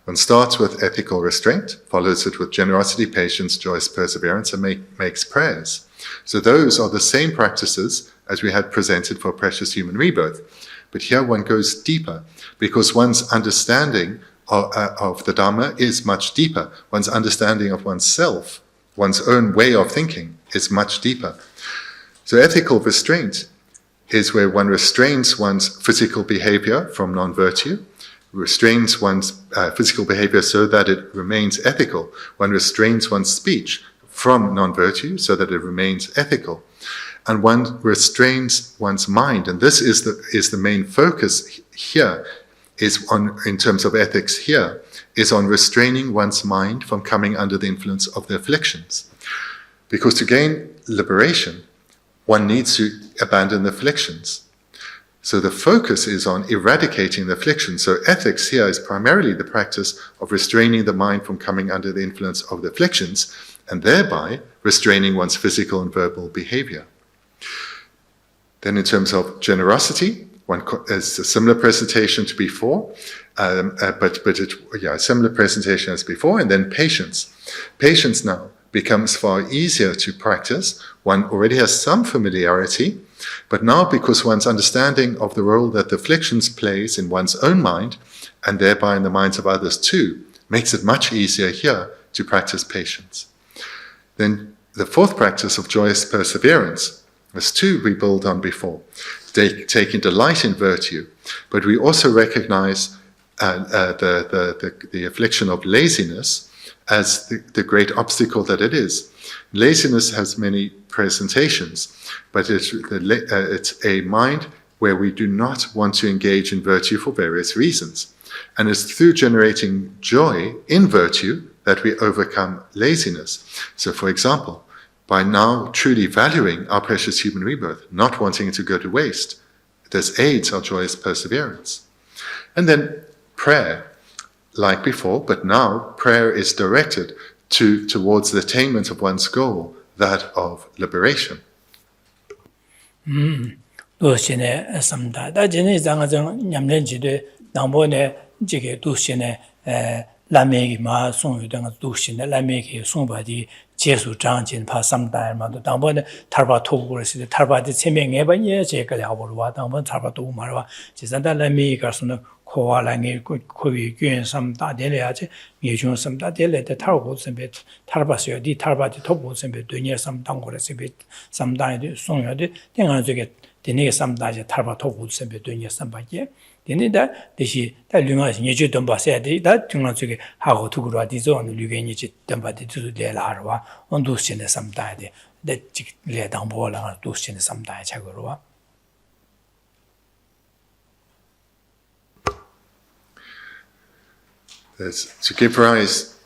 Speaker 2: One starts with ethical restraint, follows it with generosity, patience, joyous perseverance, and makes prayers. So those are the same practices as we had presented for precious human rebirth. But here one goes deeper, because one's understanding of the Dhamma is much deeper. One's understanding of oneself, one's own way of thinking, is much deeper. So ethical restraint is where one restrains one's physical behavior from non-virtue, restrains one's physical behavior so that it remains ethical. One restrains one's speech from non-virtue so that it remains ethical. And one restrains one's mind. And this is the main focus here, is on, in terms of ethics here, is on restraining one's mind from coming under the influence of the afflictions. Because to gain liberation, one needs to abandon the afflictions. So the focus is on eradicating the afflictions. So ethics here is primarily the practice of restraining the mind from coming under the influence of the afflictions, and thereby restraining one's physical and verbal behavior. Then in terms of generosity, one is a similar presentation to before, a similar presentation as before. And then patience. Patience now becomes far easier to practice. One already has some familiarity, but now because one's understanding of the role that the afflictions plays in one's own mind, and thereby in the minds of others too, makes it much easier here to practice patience. Then the fourth practice of joyous perseverance. There's two we build on before. Taking delight in virtue, but we also recognize the affliction of laziness as the great obstacle that it is. Laziness has many presentations, but it's a mind where we do not want to engage in virtue for various reasons. And it's through generating joy in virtue that we overcome laziness. So for example, by now truly valuing our precious human rebirth, not wanting it to go to waste, this aids our joyous perseverance. And then prayer, like before, but now prayer is directed towards the attainment of one's goal, that of liberation.
Speaker 1: 도시네 삼다 다제네 장아정 냠렌지데 남보네 지게 도시네 라메기 마 송유등 도시네 라메기 송바디 제수 장진 파 삼다마도 당번에 탈바 토고르시데 탈바디 세명에 번예 제가 하고와 당번 탈바도 말와 지산다 라메기 가서는 코와랑이 코위 균 삼다데려야지 예중 삼다데려데 탈고 선배 탈바스요 디 탈바디 토고 선배 되냐 삼당고르시베 삼다에 송여데 땡아저게 Dene samdaje tarba togu sembe donya sambaje. Dene da deshi da lunga nyeje domba se da 중앙 쪽에 하고 두고로 어디서 어느 류겐이 domba de lelarwa on dosene samdaje. Da le dambola dosene samdaje chagorwa.
Speaker 2: To give rise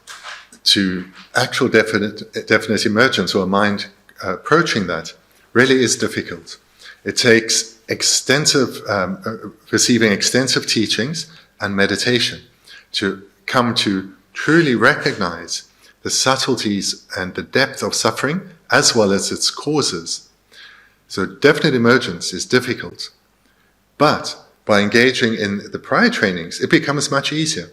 Speaker 2: to actual definite emergence or a mind approaching that really is difficult. It takes receiving extensive teachings and meditation to come to truly recognize the subtleties and the depth of suffering as well as its causes. So definite emergence is difficult, but by engaging in the prior trainings, it becomes much easier.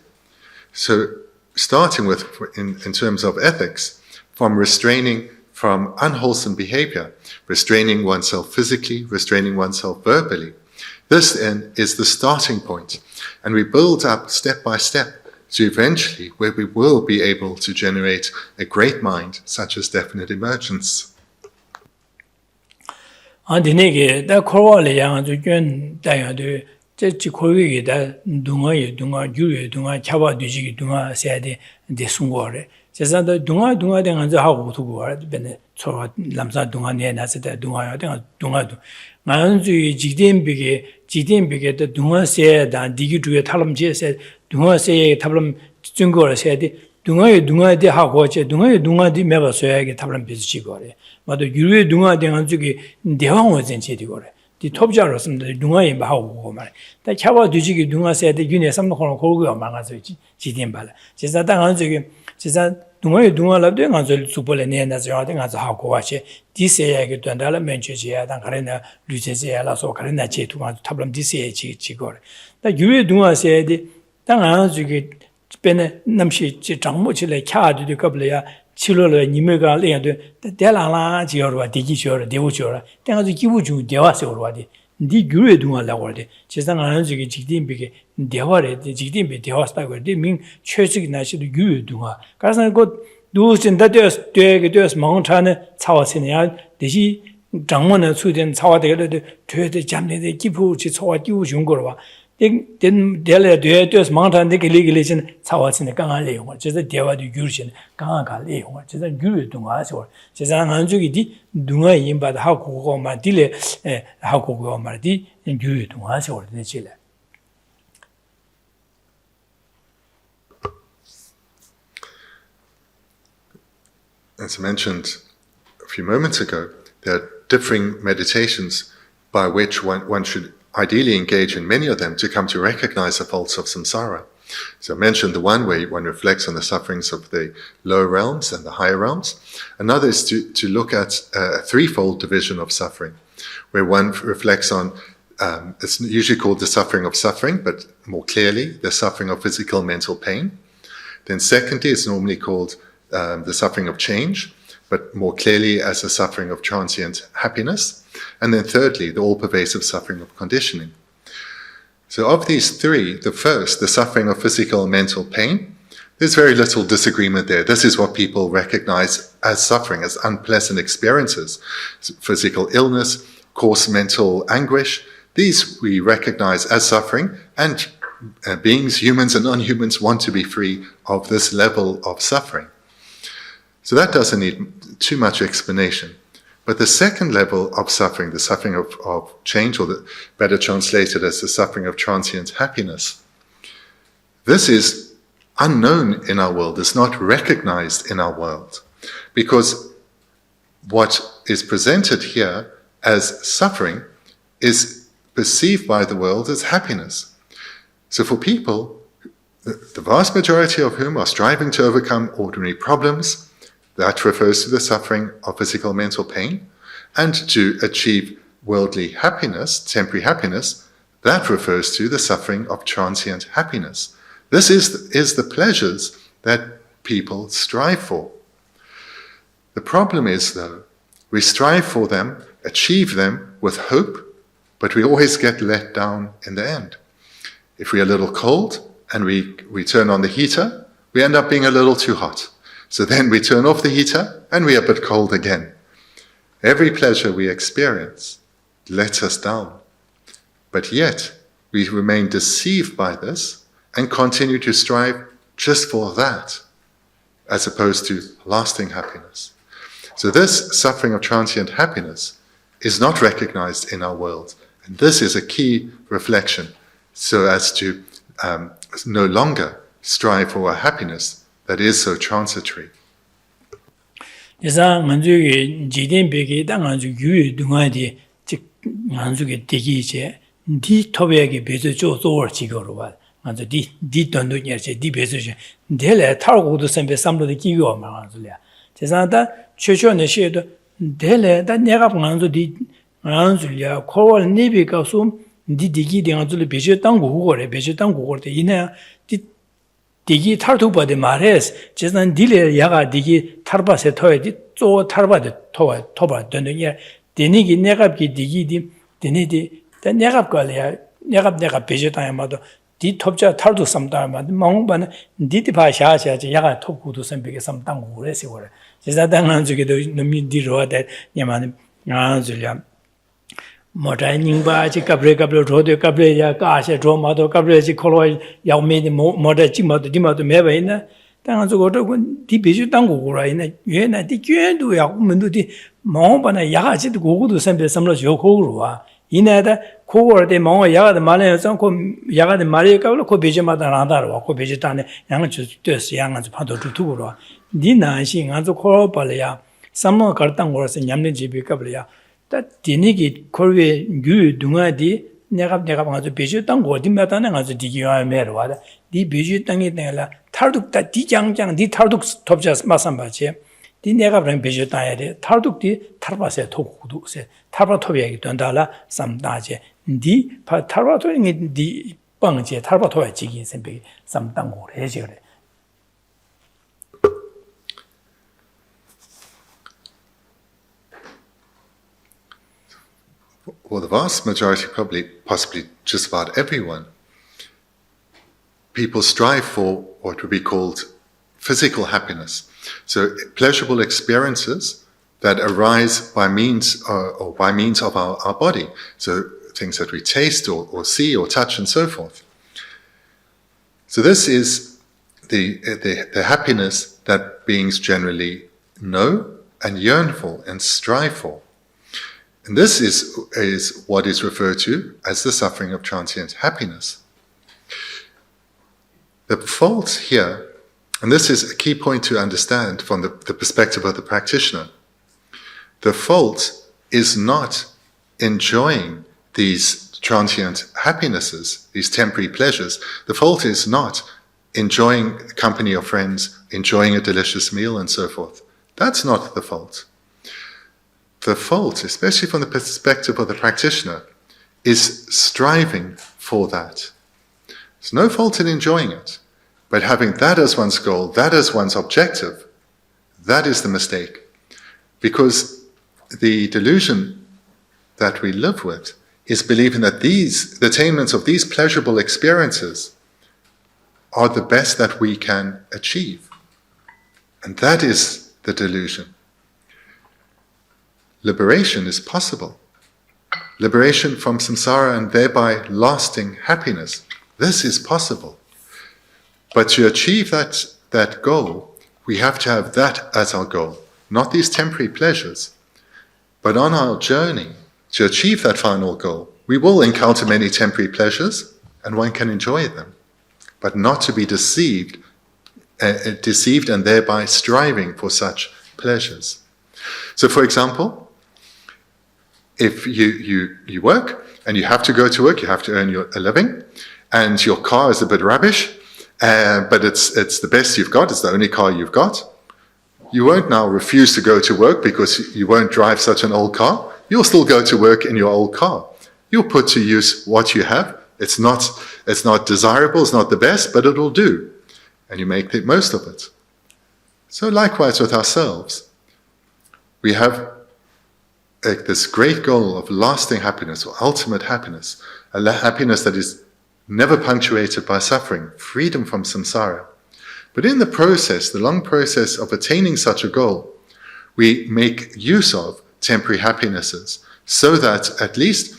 Speaker 2: So starting with, in terms of ethics, from restraining from unwholesome behavior, restraining oneself physically, restraining oneself verbally. This then is the starting point. And we build up step by step to eventually where we will be able to generate a great mind, such as definite emergence.
Speaker 1: 제 고위에다 동아에 동아 유에 동아 차바 뒤지기 동아 세야데 대숭고래 제사도 동아 된 안자 하고 두고 베네 저 남자 동아에 나서다 동아야 된 동아도 만주의 지된비게 동아 세야다 디기 주에 탈럼제세 동아 세에 탈럼 증거를 세야데 동아에 하고 제 동아에 매가 써야게 탈럼 비지고래 마도 유에 동아 된 안주기 대왕원전 제디고래 디 톱자로서는 동아에 바하고 말. 다 차바 뒤지기 동아세데 윤에 삼노코는 고고가 망아서 지딘 발. 제가 당한 저기 제가 동아랍데 가서 수벌에 내나서 가서 하고 와시 디세야게 된다라 멘체지야 당 가래나 류제지야라서 가래나 제투가 탑람 디세에 지거래. 다 유에 동아세데 당한 저기 베네 남시 장모치래 캬드도 겁래야 치료를 니메가 레야데 대라라 지어와 디기쇼라 데우쇼라 땡아주 기부주 대화세오로와디 니 규에 동안라고데 제상 하는 저기 직딘비게 대화래 직딘비 대화스타고 민 최적이 나시도 규에 동안 가서 그 누신다 되게 되어서 망차네 차와세냐 대시 장문의 수된 차와되게 되게 잠내데 기부지 차와 띄우 준 거로 된 대래 되어서 망탄데 길리길리신 차와신에 강한 내용을 제가 대화도 유르신 강한 갈 내용을 제가 유르 동화서 제가 한 적이디 동화 임바다 하고 말 딜레 하고 말디 유르 동화서 되지래.
Speaker 2: As I mentioned a few moments ago, there are differing meditations by which one should ideally engage in many of them to come to recognize the faults of samsara. So I mentioned the one way one reflects on the sufferings of the lower realms and the higher realms. Another is to look at a threefold division of suffering, where one reflects on, it's usually called the suffering of suffering, but more clearly, the suffering of physical and mental pain. Then secondly, it's normally called the suffering of change, but more clearly as a suffering of transient happiness. And then thirdly, the all-pervasive suffering of conditioning. So of these three, the first, the suffering of physical and mental pain, there's very little disagreement there. This is what people recognize as suffering, as unpleasant experiences. Physical illness, coarse mental anguish, these we recognize as suffering, and beings, humans and non-humans, want to be free of this level of suffering. So that doesn't need too much explanation. But the second level of suffering, the suffering of change, or better translated as the suffering of transient happiness, this is unknown in our world, it's not recognized in our world. Because what is presented here as suffering is perceived by the world as happiness. So for people, the vast majority of whom are striving to overcome ordinary problems, that refers to the suffering of physical and mental pain, and to achieve worldly happiness, temporary happiness, that refers to the suffering of transient happiness. This is the pleasures that people strive for. The problem is, though, we strive for them, achieve them with hope, but we always get let down in the end. If we're a little cold and we turn on the heater, we end up being a little too hot. So then we turn off the heater and we are a bit cold again. Every pleasure we experience lets us down. But yet, we remain deceived by this and continue to strive just for that, as opposed to lasting happiness. So this suffering of transient happiness is not recognized in our world. And this is a key reflection, so as to no longer strive for a happiness that is so transitory.
Speaker 1: Yasa nganzuki jiden peki da nganzu yu dungadi chik nganzuki degi che di tobeyagi bezo jo zowar chigoro wa nganzu di dondu nyerche di bezo che dele targodo sembe samlo de gigo ma nganzu le yasa da chocho ne shedo dele da nega nganzu di nganzu le kowal nebi ka sum di degi de nganzu le bezo tango gore de ina di 디기 탈투바데 마레스 제산 딜레 야가 디기 탈바세 토에디 쪼 탈바데 토바 된느냐 데니기 내갑기 디기디 데니디 데 내갑가려 내가 베제타야마도 디 톱자 탈도 삼다마도 멍바는 디디바샤샤지 야가 톱구도 선비게 삼당고 그래서 그래 제자당한 중에도 놈이 디로데 냐만 나줄냐 모다닝바 지 카브레 로데 카브레 야 까세 조마도 카브레 지 콜로 야메니 모다 지마도 디마도 메바이나 당한 저거도 디 비주 당고 고라이나 얘나 디 絹도 야 문도 디 멍바나 야가지도 고고도 선배 삼로 요고로와 이나다 고고르데 멍어 야가데 말레서 고 야가데 말이까로 고 비제마다 나다로 고 비제타네 양은 주스 양은 파도 두두고로 니나시 간조 콜로 발야 삼모 갈당 고라서 냠네 집이 까블야 다 디니기 코르베 유 둥아디 내가 가서 베주 땅 어디 마다는 가서 디기와 메르와다 디 베주 땅에 내가 탈둑다 디장장 디 탈둑 톱자 마산바지 디 내가 그런 베주 땅에 탈둑디 탈바세 토구도세 탈바 토비하기 된다라 삼다제 디 탈바 토링이 디 빵제 탈바 토야 지기 선배 삼당고 해지 그래.
Speaker 2: Well, the vast majority, possibly just about everyone, people strive for what would be called physical happiness. So pleasurable experiences that arise by means or by means of our body. So things that we taste or see or touch and so forth. So this is the happiness that beings generally know and yearn for and strive for. And this is what is referred to as the suffering of transient happiness. The fault here, and this is a key point to understand from the perspective of the practitioner, the fault is not enjoying these transient happinesses, these temporary pleasures. The fault is not enjoying the company of friends, enjoying a delicious meal and so forth. That's not the fault. The fault, especially from the perspective of the practitioner, is striving for that. There's no fault in enjoying it, but having that as one's goal, that as one's objective, that is the mistake. Because the delusion that we live with is believing that the attainments of these pleasurable experiences are the best that we can achieve. And that is the delusion. Liberation is possible. Liberation from samsara and thereby lasting happiness. This is possible. But to achieve that goal, we have to have that as our goal, not these temporary pleasures. But on our journey to achieve that final goal, we will encounter many temporary pleasures and one can enjoy them, but not to be deceived and thereby striving for such pleasures. So for example, if you work and you have to go to work, you have to earn a living, and your car is a bit rubbish, but it's the best you've got, it's the only car you've got, you won't now refuse to go to work because you won't drive such an old car. You'll still go to work in your old car. You'll put to use what you have. It's not desirable, it's not the best, but it'll do. And you make the most of it. So likewise with ourselves, we have this great goal of lasting happiness or ultimate happiness, a happiness that is never punctuated by suffering, freedom from samsara. But in the process, the long process of attaining such a goal, we make use of temporary happinesses so that at least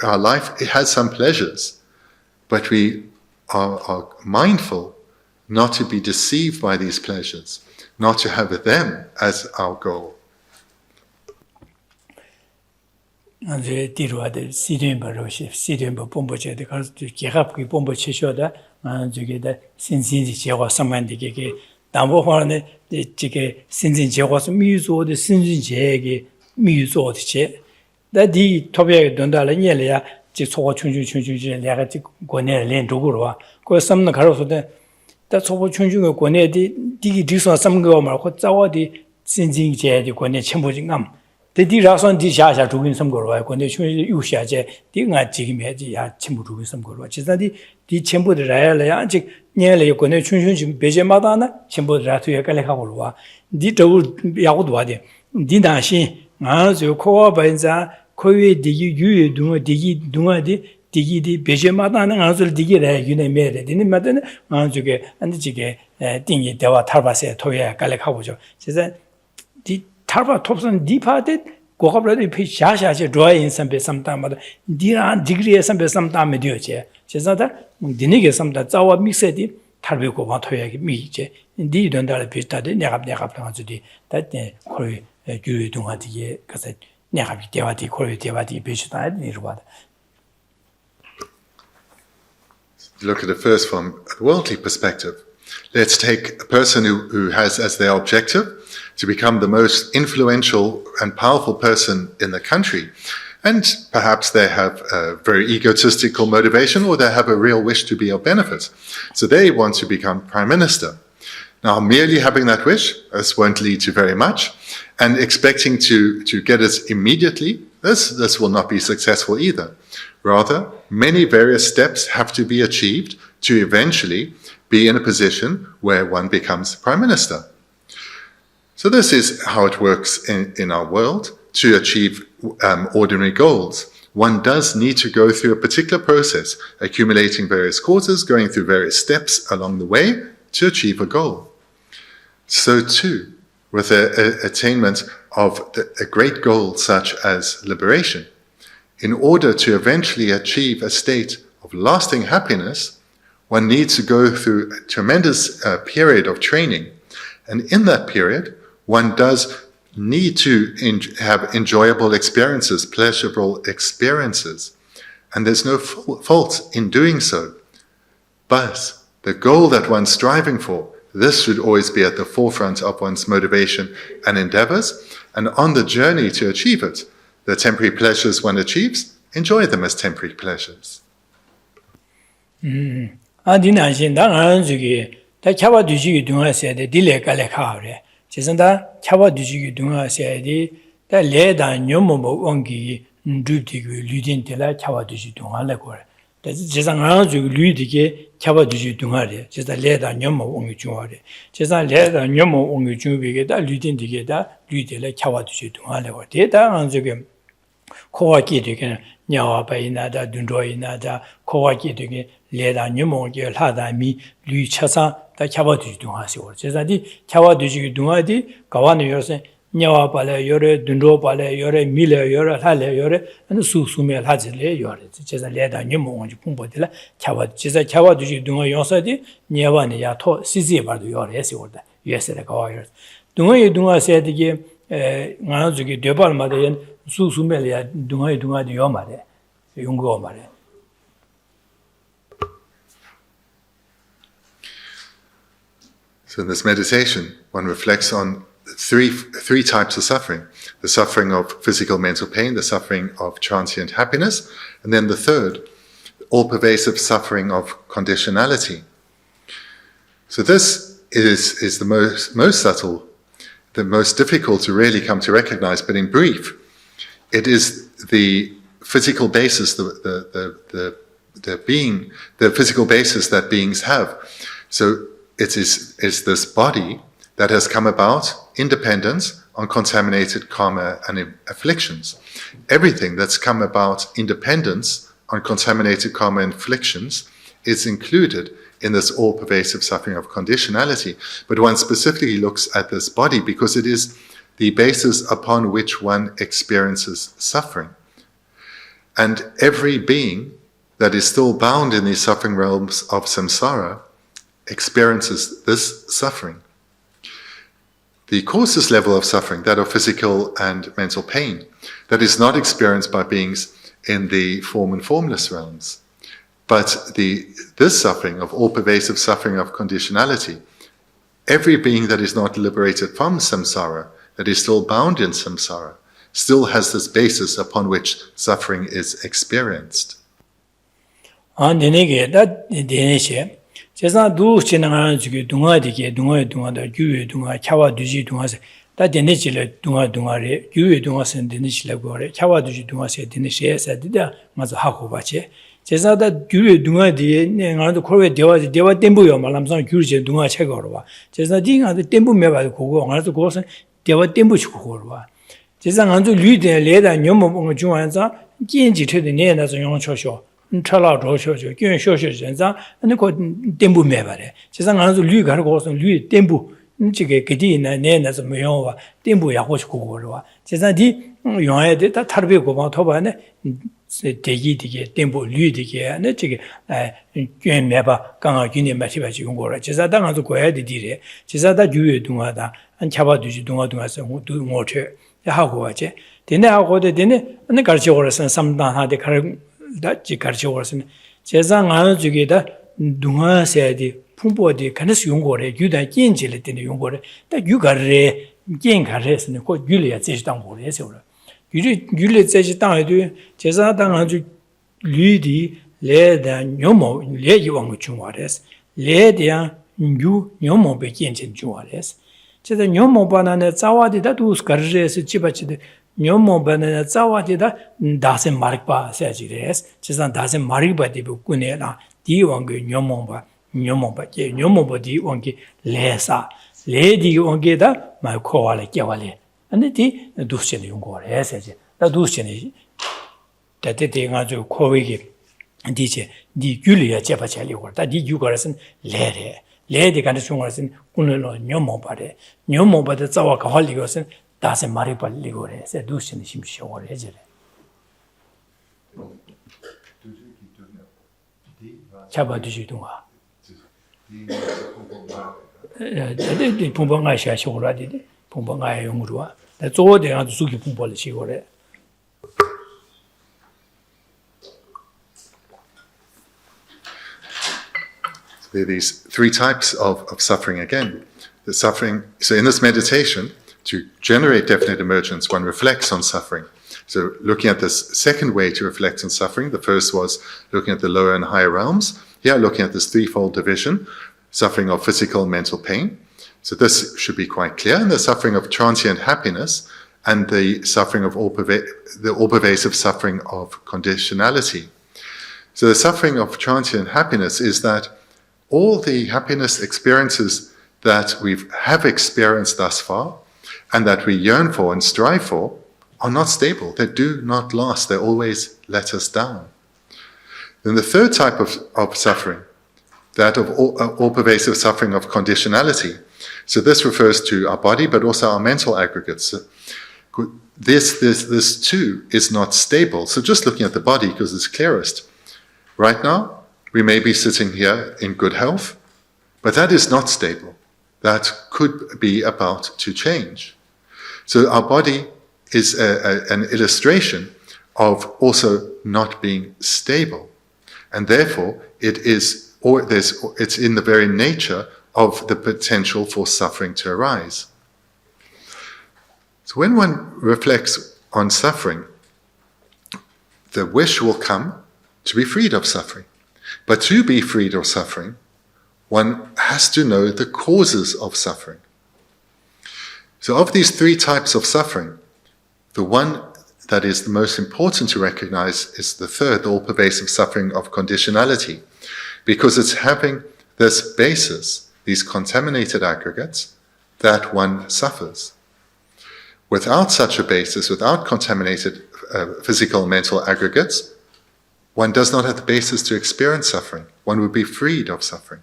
Speaker 2: our life, it has some pleasures, but we are mindful not to be deceived by these pleasures, not to have them as our goal.
Speaker 1: Di rason di sha sha dugin sam gorwa ko ne chu yu sha je di nga ji me ji ya chimbu dugin sam gorwa chi sa di chimbu de ra la ya ji nye le ko ne chun chun be je ma da na chimbu de ra tu ye ka le kha gorwa di zhou ya gu duwa de di na xin nga zu ko ba za ko ye di yu yu du di di be je ma da na nga zu di ge de yu ne me de di ni ma de nga zu ge an ji ge ding yi de wa tar ba se to ye ka le kha bo jo chi sa di Tarpa Topson departed, go up ready pitch Shasha, dry in some sometime, but Dira degree some sometime mediocre. She's not that Diniga some that our mixed Tarbico want to meet. Indeed, don't tell a pitch that they never have to do that. You don't want to get because I never have Devati, Kori Devati, pitch that need water.
Speaker 2: Look at it first from a worldly perspective. Let's take a person who has as their objective to become the most influential and powerful person in the country. And perhaps they have a very egotistical motivation, or they have a real wish to be of benefit. So they want to become prime minister. Now, merely having that wish, this won't lead to very much. And expecting to get it immediately, this will not be successful either. Rather, many various steps have to be achieved to eventually be in a position where one becomes prime minister. So this is how it works in our world to achieve ordinary goals. One does need to go through a particular process, accumulating various causes, going through various steps along the way to achieve a goal. So too, with the attainment of a great goal such as liberation, in order to eventually achieve a state of lasting happiness, one needs to go through a tremendous period of training. And in that period, one does need to have enjoyable experiences, pleasurable experiences. And there's no fault in doing so. But the goal that one's striving for, this should always be at the forefront of one's motivation and endeavors. And on the journey to achieve it, the temporary pleasures one achieves, enjoy them as temporary pleasures.
Speaker 1: Chisanda Chava Duji Dunga said that led on Yomo Ongi Duptigu Ludin Tela Chava Duji Dunga Lacor. That's just an answer Ludige Chava Duji Dunga, just a led on Yomo Ongi Juari. Just a led on Yomo Ongi Jubi, that Ludin Digeda, Ludilla Chava Duji Dunga Lacor. Data answer him. Kowaki to Nyawa Painada, Dundoinada, Kowaki to led on Yomo Hada me, Lu Chasa. Chava Dunga Sor. Cesadi, Chava Duji Dungadi, Kawana Yose, Nyawa Pale, Yore, Dundo Pale, Yore, Miller, Yore, Hale, Yore, and Susumel Hazile, Yore, Cesaleda, Nemo, Pumpotilla, Chava, Chava Duji Dunga Yosadi, Nyavani Yato, Sizi Bardu Yore, yes, order, yes, the Kawaiers. Dunga said again, Manazuki, Debal Madayan, Susumelia, Dunga Yomare, Yungomare.
Speaker 2: So in this meditation, one reflects on three types of suffering. The suffering of physical mental pain, the suffering of transient happiness, and then the third, all-pervasive suffering of conditionality. So this is the most subtle, the most difficult to really come to recognize, but in brief, it is the physical basis, the physical basis that beings have. So it is this body that has come about in dependence on contaminated karma and afflictions. Everything that's come about in dependence on contaminated karma and afflictions is included in this all-pervasive suffering of conditionality. But one specifically looks at this body because it is the basis upon which one experiences suffering. And every being that is still bound in these suffering realms of samsara experiences this suffering. The coarsest level of suffering, that of physical and mental pain, that is not experienced by beings in the form and formless realms. But this suffering, of all-pervasive suffering of conditionality, every being that is not liberated from samsara, that is still bound in samsara, still has this basis upon which suffering is experienced.
Speaker 1: 제가 두 지나가는 중에 동아디게 동아다 규외 동아 차와 두지 동아세 다 되네질에 동아래 규외 동아선 되네질라고 그래 차와 두지 동아세 되네시에서 되다 맞아 하고 봐지 제가다 규외 동아디에 내가도 코르에 대화 템부요 말람상 규제 동아 책으로 봐 제가 딩아도 템부 매봐 그거 알아서 그것은 대화 템부 치고 그거 봐 제가 안주 류대 레다 녀모 중앙에서 진지 퇴的내나서 용 초쇼 车老着学学，跟学学人上，那个颠簸没吧的。其实俺是驴，看过是驴颠簸，这个给地那是没用吧，颠簸也过去过是吧？其实地原来的他特别过帮头吧呢，是第一的个颠簸驴的个，那这个跟没吧，刚刚今年买去用过了。其实当俺是国外的地的，其实他就有东啊的，俺吃饱就是东啊是我吃，也好过去。现在好过的，现在那个时候是上当他的开。 다지 가르쳐 왔으면 제상 안 주게다 동아세디 풍보디 간스 용고래 유다 긴질에 되는 용고래 다 유가래 긴가래스는 고 유리야 제시당 고래서 유리 제시당에도 제사 당아주 류디 레다 녀모 레이왕 중화래스 레디야 유 녀모 베긴진 중화래스 제가 녀모 바나네 자와디다 두스 가르레스 집아치데 녀모 바나네 자와디다 다세 마릭바 세지레스 제가 다세 마릭바디 부꾸네라 디왕게 녀모바 녀모바디 왕게 레사 레디 왕게다 마코와레 깨와레 안데디 두스네 용고레 세지 다 두스네 다데데 가지고 코위게 디제 디 귤리야 제바찰리고 다디 유거스는 레레 레디 간의 중앙에서는 오늘로 녀모바래 녀모바데 자와 가활리 것은 다세 말이 발리고 그래 세 두신 심시오를 해지래 잡아 주시동아 네 봉봉아 샤쇼라디 봉봉아 용으로와 나 조대가 수기 봉벌 시고래
Speaker 2: There are these three types of suffering again. The suffering, so in this meditation, to generate definite emergence, one reflects on suffering. So looking at this second way to reflect on suffering, the first was looking at the lower and higher realms. Here, looking at this threefold division, suffering of physical and mental pain. So this should be quite clear. And the suffering of transient happiness and the suffering of all-pervasive suffering of conditionality. So the suffering of transient happiness is that all the happiness experiences that we have experienced thus far and that we yearn for and strive for are not stable. They do not last. They always let us down. Then the third type of suffering, that of all-pervasive suffering of conditionality. So this refers to our body, but also our mental aggregates. This too is not stable. So just looking at the body, because it's clearest. Right now, we may be sitting here in good health, but that is not stable. That could be about to change. So our body is an illustration of also not being stable. And therefore, it's in the very nature of the potential for suffering to arise. So when one reflects on suffering, the wish will come to be freed of suffering. But to be freed of suffering, one has to know the causes of suffering. So of these three types of suffering, the one that is the most important to recognize is the third, the all-pervasive suffering of conditionality, because it's having this basis, these contaminated aggregates, that one suffers. Without such a basis, without contaminated physical and mental aggregates, one does not have the basis to experience suffering. One would be freed of suffering.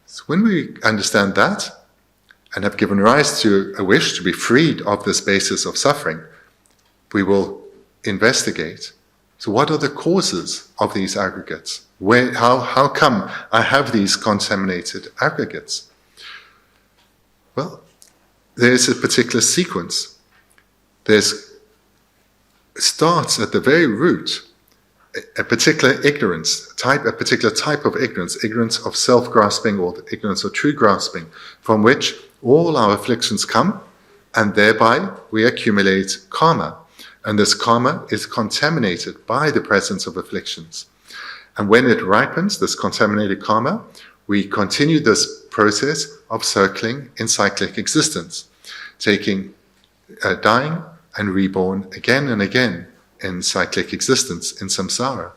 Speaker 2: So when we understand that, and have given rise to a wish to be freed of this basis of suffering, we will investigate, so what are the causes of these aggregates? How come I have these contaminated aggregates? Well, there's a particular sequence. Starts at the very root, a particular ignorance, a particular type of ignorance of self-grasping or the ignorance of true grasping, from which all our afflictions come, and thereby we accumulate karma. And this karma is contaminated by the presence of afflictions. And when it ripens, this contaminated karma, we continue this process of circling in cyclic existence, dying and reborn again and again in cyclic existence in samsara.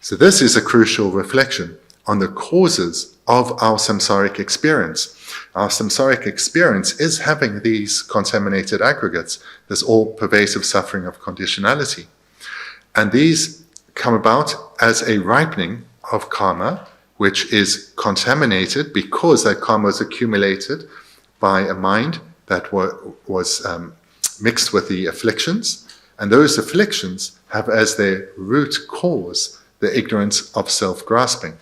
Speaker 2: So this is a crucial reflection on the causes of our samsaric experience. Our samsaric experience is having these contaminated aggregates, this all-pervasive suffering of conditionality. And these come about as a ripening of karma, which is contaminated because that karma was accumulated by a mind that was mixed with the afflictions, and those afflictions have as their root cause the ignorance of self-grasping.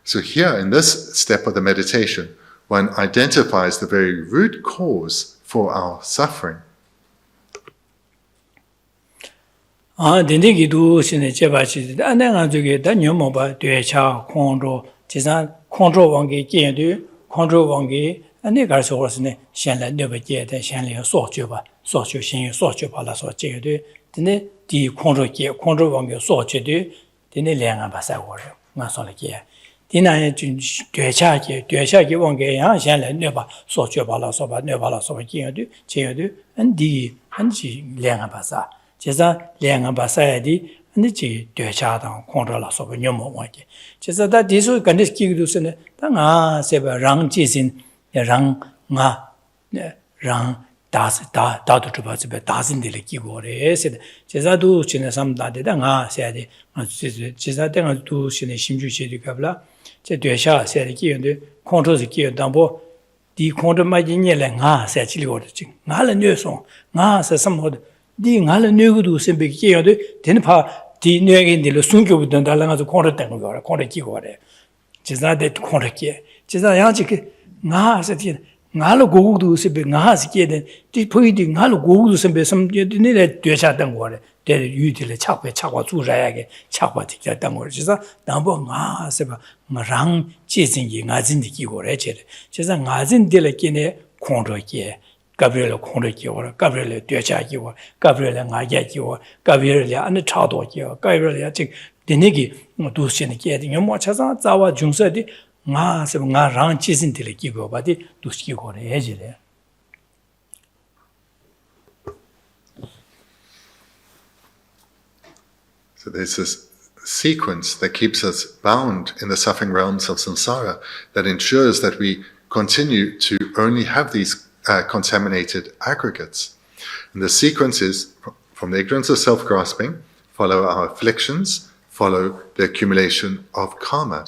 Speaker 2: So here in this step of the meditation, one identifies the very root cause for our suffering.
Speaker 1: Bendigo shine jebachi ananga joge da nyomo ba dwecha khondro jisan khondro wangi kyendu khondro wangi ane gar so wasne shenla nyoba je de shenle so jo ba so jo shin so jo ba la so je de dine di khondro wangi so je de dine lenga ba sa wo nga so le je dina ye dwecha ge wangi ya shenle nyoba so jo ba la so ba nyoba la so ba je de an ji lenga ba sa 제가 랭아 바사야디 근데 되차다 콘트롤라 소버 녀모 와게 제가 다 디소 간데 기기도스네 당아 세바 랑 지신 랑가 랑 다도 주바스베 다신들이 기고래 제가도 지내 삼다데 당아 세야디 제가 당도 신의 심주시디 갑라 제 되샤 세야디 기인데 콘트롤스 기인담보 디 콘트롤 마진이래 nga 세치리거든 나를 녀송 nga 세섬호드 디 나를 뇌고도 sembe기여도 되는 디 뇌게들로 숨겨부던 달랑아서 콘트된 거라 콘트 기고래 제자데 콘트게 제자 양지 나서디 나로 고고도 sembe 나스게된 디 포이디 나로 고고도 sembe 섬디네 되셨던 거래 대 유디를 차고 주자야게 차고 되었던 거래 제자 남보 나서봐 랑 지진이 나진디 기고래 제자 나진들에 끼네 콘트게 Gabriel Kondokiwa, Gabriel Dyachakiwa, Gabriel Ngayakiwa, Gabriel and Chadokiwa, Gabriel Chik, Denigi, Dusin getting a mochaza, Zawa Junsadi, Nga ranches in Telekigo, but the Duskigo Egile.
Speaker 2: So there's this sequence that keeps us bound in the suffering realms of samsara, that ensures that we continue to only have these contaminated aggregates. And the sequence is from the ignorance of self-grasping, follow our afflictions, follow the accumulation of karma,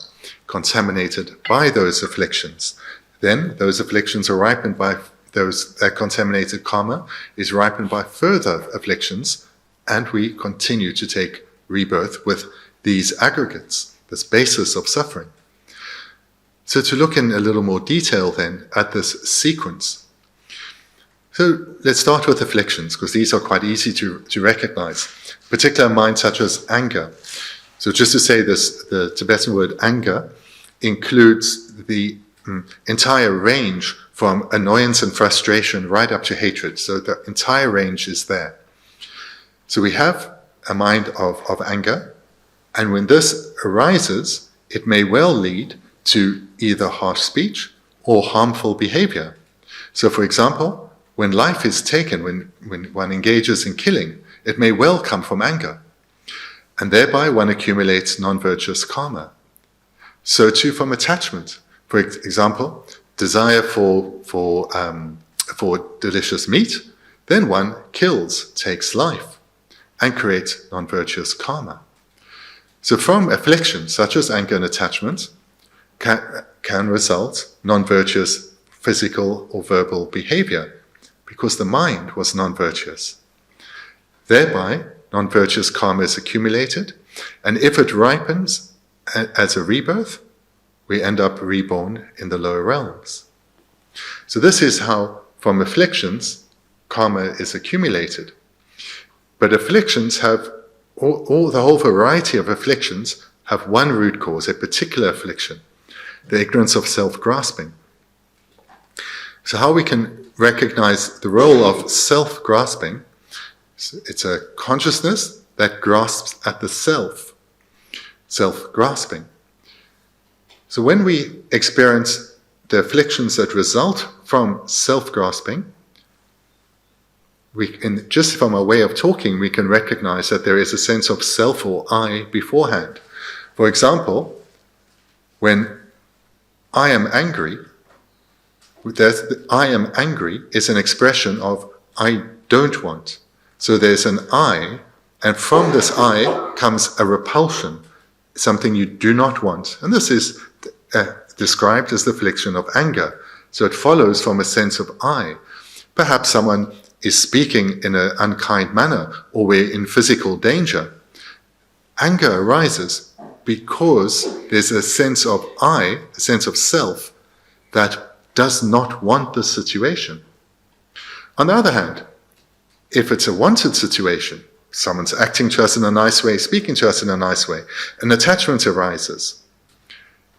Speaker 2: contaminated by those afflictions. Then those afflictions are ripened by that contaminated karma is ripened by further afflictions, and we continue to take rebirth with these aggregates, this basis of suffering. So to look in a little more detail then at this sequence. So let's start with afflictions, because these are quite easy to recognize, particular minds such as anger. So just to say this, the Tibetan word anger includes the entire range from annoyance and frustration right up to hatred. So the entire range is there. So we have a mind of anger, and when this arises, it may well lead to either harsh speech or harmful behavior. So for example, when life is taken, when one engages in killing, it may well come from anger. And thereby one accumulates non-virtuous karma. So too from attachment. For example, desire for delicious meat, then one kills, takes life, and creates non-virtuous karma. So from afflictions such as anger and attachment can result non-virtuous physical or verbal behavior, because the mind was non-virtuous. Thereby, non-virtuous karma is accumulated, and if it ripens as a rebirth, we end up reborn in the lower realms. So this is how, from afflictions, karma is accumulated. But afflictions have, the whole variety of afflictions have one root cause, a particular affliction, the ignorance of self-grasping. So how we can recognize the role of self-grasping? It's a consciousness that grasps at the self-grasping. So when we experience the afflictions that result from self-grasping, just from our way of talking, we can recognize that there is a sense of self or I beforehand. For example, when I am angry, I am angry is an expression of I don't want. So there's an I, and from this I comes a repulsion, something you do not want. And this is described as the affliction of anger. So it follows from a sense of I. Perhaps someone is speaking in an unkind manner, or we're in physical danger. Anger arises because there's a sense of I, a sense of self, that does not want the situation. On the other hand, if it's a wanted situation, someone's acting to us in a nice way, speaking to us in a nice way, an attachment arises.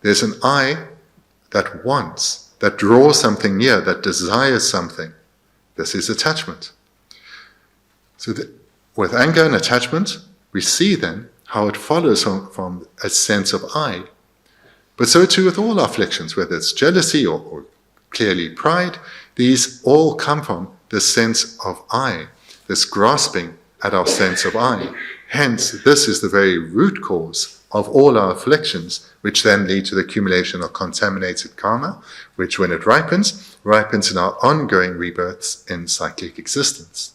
Speaker 2: There's an I that wants, that draws something near, that desires something. This is attachment. So with anger and attachment, we see then how it follows from a sense of I. But so too with all afflictions, whether it's jealousy or clearly pride, these all come from the sense of I, this grasping at our sense of I. Hence, this is the very root cause of all our afflictions, which then lead to the accumulation of contaminated karma, which when it ripens in our ongoing rebirths in cyclic existence.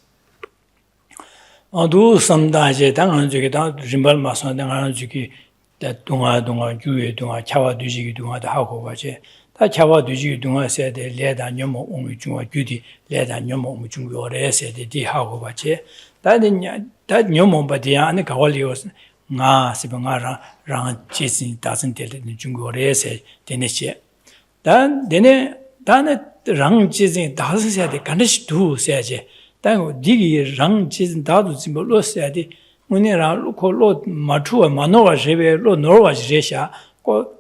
Speaker 1: adu samda je dang ju ge da rimbal ma so dang ju ki da donga ju ye donga chawa du ji donga da ha ko ba je da chawa du ji donga se de le da nyom ong ju wa ju di le da nyom ong ju yo re se de di ha ko ba je da nyom ba de ya ne ka wa li yo nga se ba nga ra ji sin da sin de de ju yo re se de ne che da de ne da ne rang ji sin da sin se de kan shi du se je dan digi rang ji da du ji mo lo se de mo ne ra lo ko lo ma chu ma no wa je be lo no wa je sha ko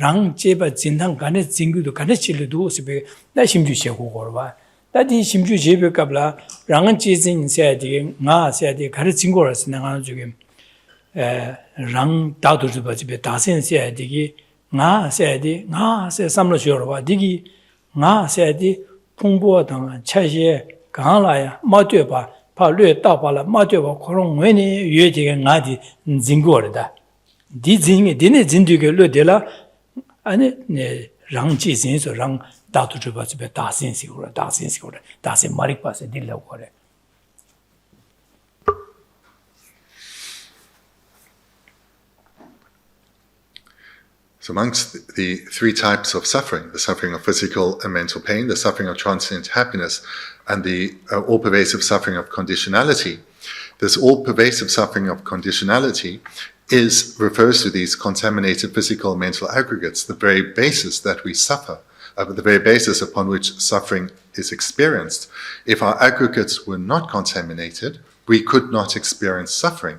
Speaker 1: rang je ba jin dang gan ne jing gu du gan ne chi lu du se be na 심 ju she go go ba da di 심 ju je be ka bla rang ji jin se de nga se de ga ri jing go ra se na ga ju ge rang da du ju ba ji be da sen se de gi nga se de nga se sam lo shi ro ba digi nga se de phong bo dang cha xie gang la ya ma due ba pa lue da ba la ma due ba ko rong wen ni yue ji ge nga di jing go re da di jing de ne jing du ge le de la ane ne rang ji jing so rang da du ju ba ji be da sen si go da sen ma ri pa se di la go re.
Speaker 2: So amongst the three types of suffering, the suffering of physical and mental pain, the suffering of transient happiness, and the all-pervasive suffering of conditionality, this all-pervasive suffering of conditionality refers to these contaminated physical and mental aggregates, the very basis that we suffer, the very basis upon which suffering is experienced. If our aggregates were not contaminated, we could not experience suffering.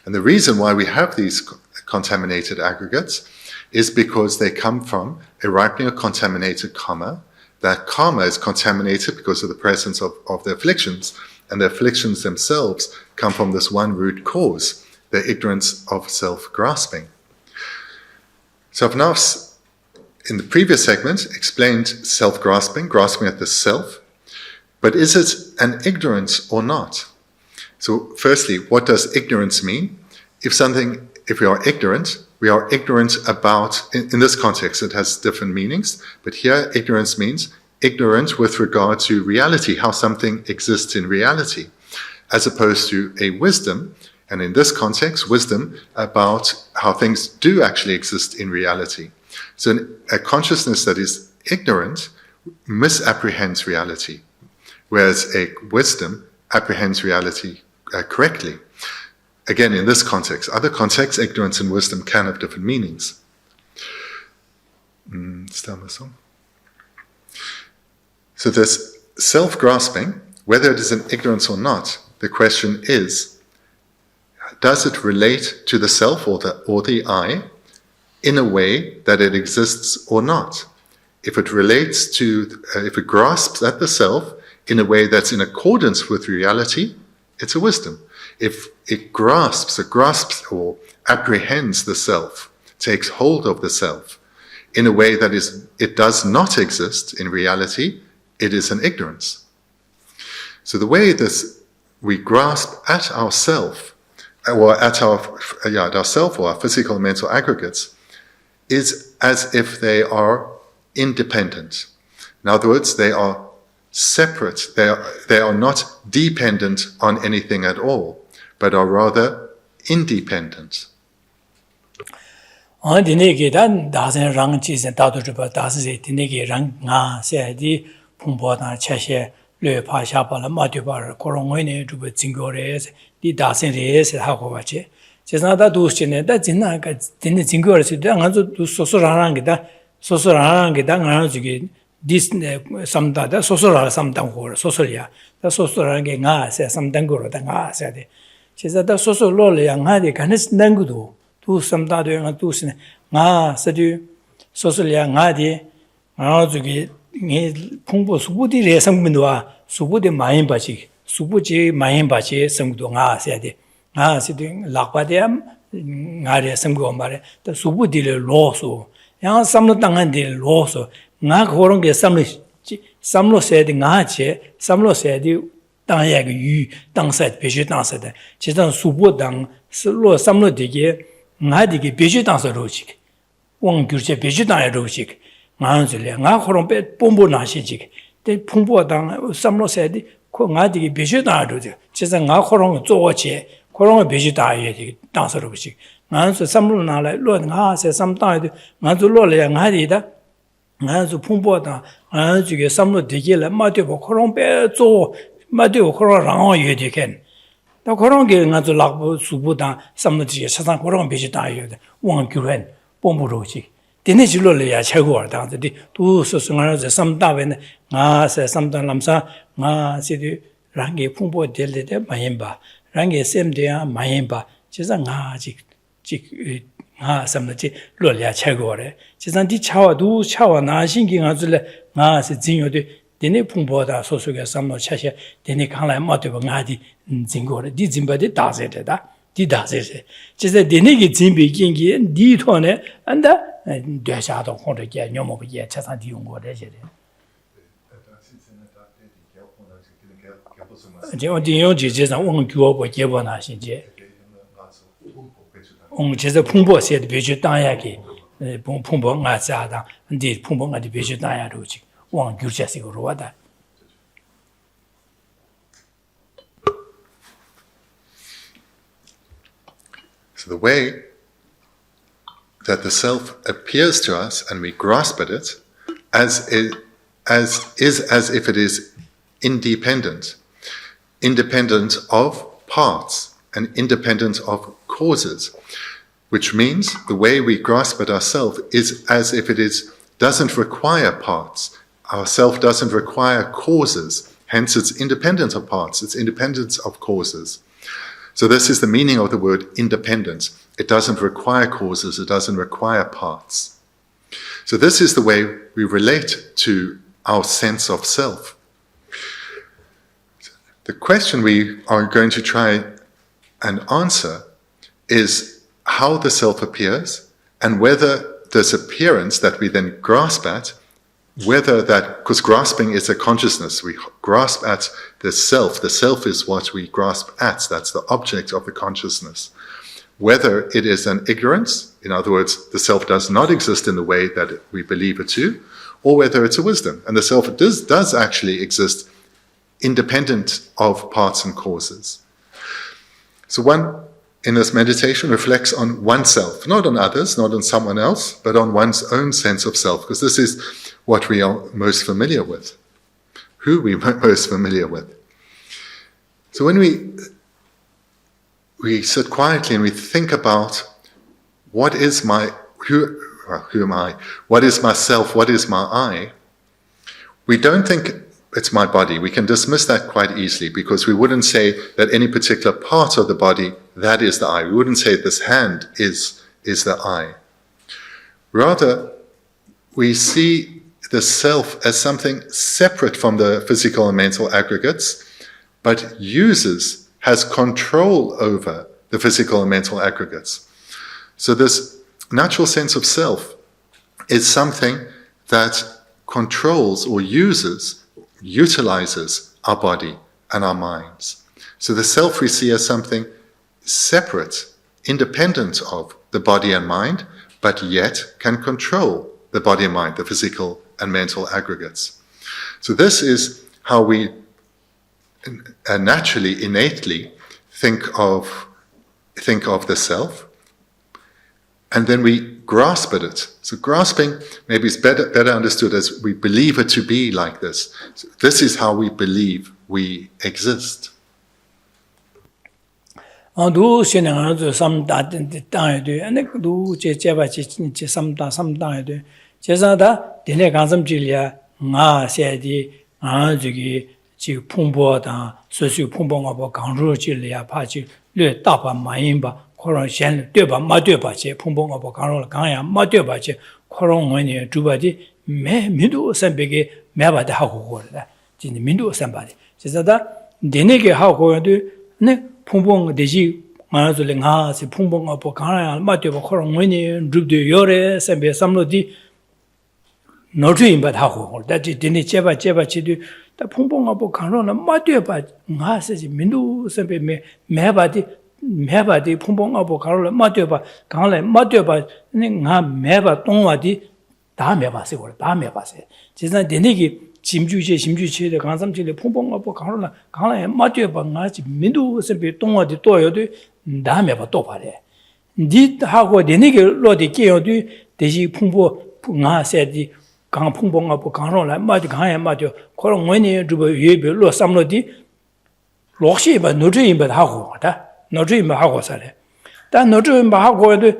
Speaker 2: And the reason why we have these contaminated aggregates is because they come from a ripening of contaminated karma. That karma is contaminated because of the presence of the afflictions, and the afflictions themselves come from this one root cause, the ignorance of self-grasping. So I've now, in the previous segment, explained self-grasping, grasping at the self, but is it an ignorance or not? So firstly, what does ignorance mean? If we are ignorant about, in this context it has different meanings, but here ignorance means ignorant with regard to reality, how something exists in reality, as opposed to a wisdom, and in this context, wisdom about how things do actually exist in reality. So a consciousness that is ignorant misapprehends reality, whereas a wisdom apprehends reality correctly. Again, in this context. Other contexts, ignorance and wisdom can have different meanings. So this self-grasping, whether it is an ignorance or not, the question is, does it relate to the self or the I in a way that it exists or not? If it relates to, if it grasps at the self in a way that's in accordance with reality, it's a wisdom. If it grasps or apprehends the self, takes hold of the self in a way that it does not exist in reality, it is an ignorance. So the way we grasp at ourself, or at ourself or our physical mental aggregates, is as if they are independent. In other words, they are separate. They are not dependent on anything at all, but are rather independent.
Speaker 1: le pa sha pa la ma de ba ko rong ngoi ne du ba jing go re di da sen re se ha ko ba che je sa da du shi ne da jin na ga din ne jing go re se da nga zo du so so rang ge da nga zo ge dis ne sam da so so ra sam dang go so so ya da so so rang ge nga se sam dang go da nga se de je sa da so so lo le ya nga de ga ne nang gu du sam da de nga du shi ne nga se du so so ya nga de nga zo ge 이 풍부 수부디의 성분과 수부디 마인 바지 수부지 마인 바지 성도 나서야 돼. 나서도 락바디암 나리의 성고 말에 또 수부디를 로소 양 삼로 땅한데 로소 나 그런 게 삼로 써야 돼. 나지 삼로 써야 돼. 땅에 그 땅사 비주 땅사다. 지단 수부당 슬로 삼로 되게 나디게 비주 땅사로지. 원규제 비주 땅에 로지. 나한테 나 그런 배 뽐보 나시지. 때 풍부하다 삼로세디 그 나디기 비주다로지. 진짜 나 그런 조어지. 그런 거 비주다야 되 땅서로지. 나한테 삼로 나라 로나세 삼다도 나도 로래 나디다. 나도 풍부하다. 나중에 삼로 되게라 마대고 그런 배조 마대고 그런 랑어 예디겐. 나 그런 게 나도 락부 수부다 삼로지 세상 그런 비주다야 돼. 원규현 뽐보로지. Dine jilo le ya chago ar da de tu so so ngara je sam da wen nga se sam da lam sa nga si de rang ge phung bo de le de ma yin ba rang ge sem de ya ma yin ba je sa nga ji nga sam de ji lo le ya chago re je san di cha wa du cha wa na xin gi nga zu le nga se jin yo de dine phung bo da so so ge sam no cha cha dine kang lai ma de ba nga di jin go re di jin ba de da se de da di da se se je se dine ge jin bi kin gi di to ne anda 대샤도 혼자게 녀모게 차산디 용거래제. 저 디용지제상 원교고 개번하 신제. 제가 풍보세의 비주 땅야기 풍보 나자다. 근데 풍보가 비주 땅야로지. 원교자식으로 와다.
Speaker 2: So the way that the self appears to us and we grasp at it as if it is independent of parts and independent of causes, which means the way we grasp at ourself is as if it doesn't require parts. Our self doesn't require causes, hence it's independent of parts, it's independent of causes. So this is the meaning of the word independent. It doesn't require causes, it doesn't require parts. So this is the way we relate to our sense of self. The question we are going to try and answer is how the self appears and whether this appearance that we then grasp at, whether that, because grasping is a consciousness, we grasp at the self is what we grasp at, that's the object of the consciousness. Whether it is an ignorance, in other words, the self does not exist in the way that we believe it to, or whether it's a wisdom. And the self does actually exist independent of parts and causes. So one, in this meditation, reflects on oneself, not on others, not on someone else, but on one's own sense of self, because this is what we are most familiar with, who we're most familiar with. So when we sit quietly and we think about what is who am I? What is myself? What is my I? We don't think it's my body. We can dismiss that quite easily because we wouldn't say that any particular part of the body, that is the I. We wouldn't say this hand is the I. Rather, we see the self as something separate from the physical and mental aggregates, but has control over the physical and mental aggregates. So this natural sense of self is something that controls or utilizes our body and our minds. So the self we see as something separate, independent of the body and mind, but yet can control the body and mind, the physical and mental aggregates. So this is how we naturally, innately think of the self, and then we grasp at it. So grasping maybe is better understood as we believe it to be like this. So this is how we believe we exist.
Speaker 1: Du sinang samda ta de ane du che ba che samda de 제가 다 되네 간섬질이야 nga se di nga ji ji phungbo da su su phungbo nga bo gang ru ji le ya pa ji le da ba ma yin ba ko ron xian le de ba ma de ba che phungbo nga bo gang ru gang ya ma de ba che ko ron wen ni zhu ba ji me min du san be ge me ba de ha ko ko da ji ni min du san ba de 제가 다 되네 ge ha ko de ne phungbo de ji nga zu le nga se phungbo nga bo gang ya ma de ba ko ron wen ni zhu de yo re san be sam lo di 노트인 바하고 다지 되니 제바 치도 다 풍봉하고 강로나 마되바 나세지 민두 선배 매바디 풍봉하고 강로나 마되바 강래 마되바 나 매바 동와디 다 매바세 걸 다 매바세 진짜 되니기 심주체의 강삼체의 풍봉하고 강로나 강래 마되바 나지 민두 선배 동와디 또여도 다 매바 또 바래 니 하고 되니기 로디 깨어도 대시 풍보 나세디 강 풍봉하고 강로나 마디 강야 마디 그런 원이 주버 예배 로 삼로디 록시바 노트인바 하고다 노트인바 하고 살래 다 노트인바 하고도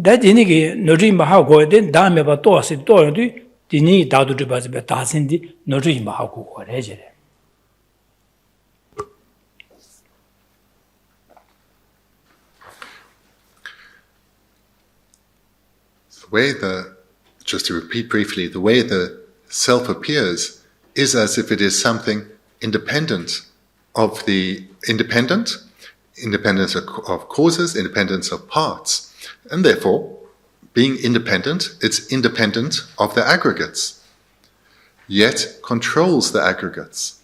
Speaker 1: 다디니게 노트인바 하고 된 다음에 봐 또시 또디 디니 다도 주바지 다신디 노트인바 하고 그래지
Speaker 2: Just to repeat briefly, the way the self appears is as if it is something independent of independence of causes, independence of parts. And therefore, being independent, it's independent of the aggregates, yet controls the aggregates.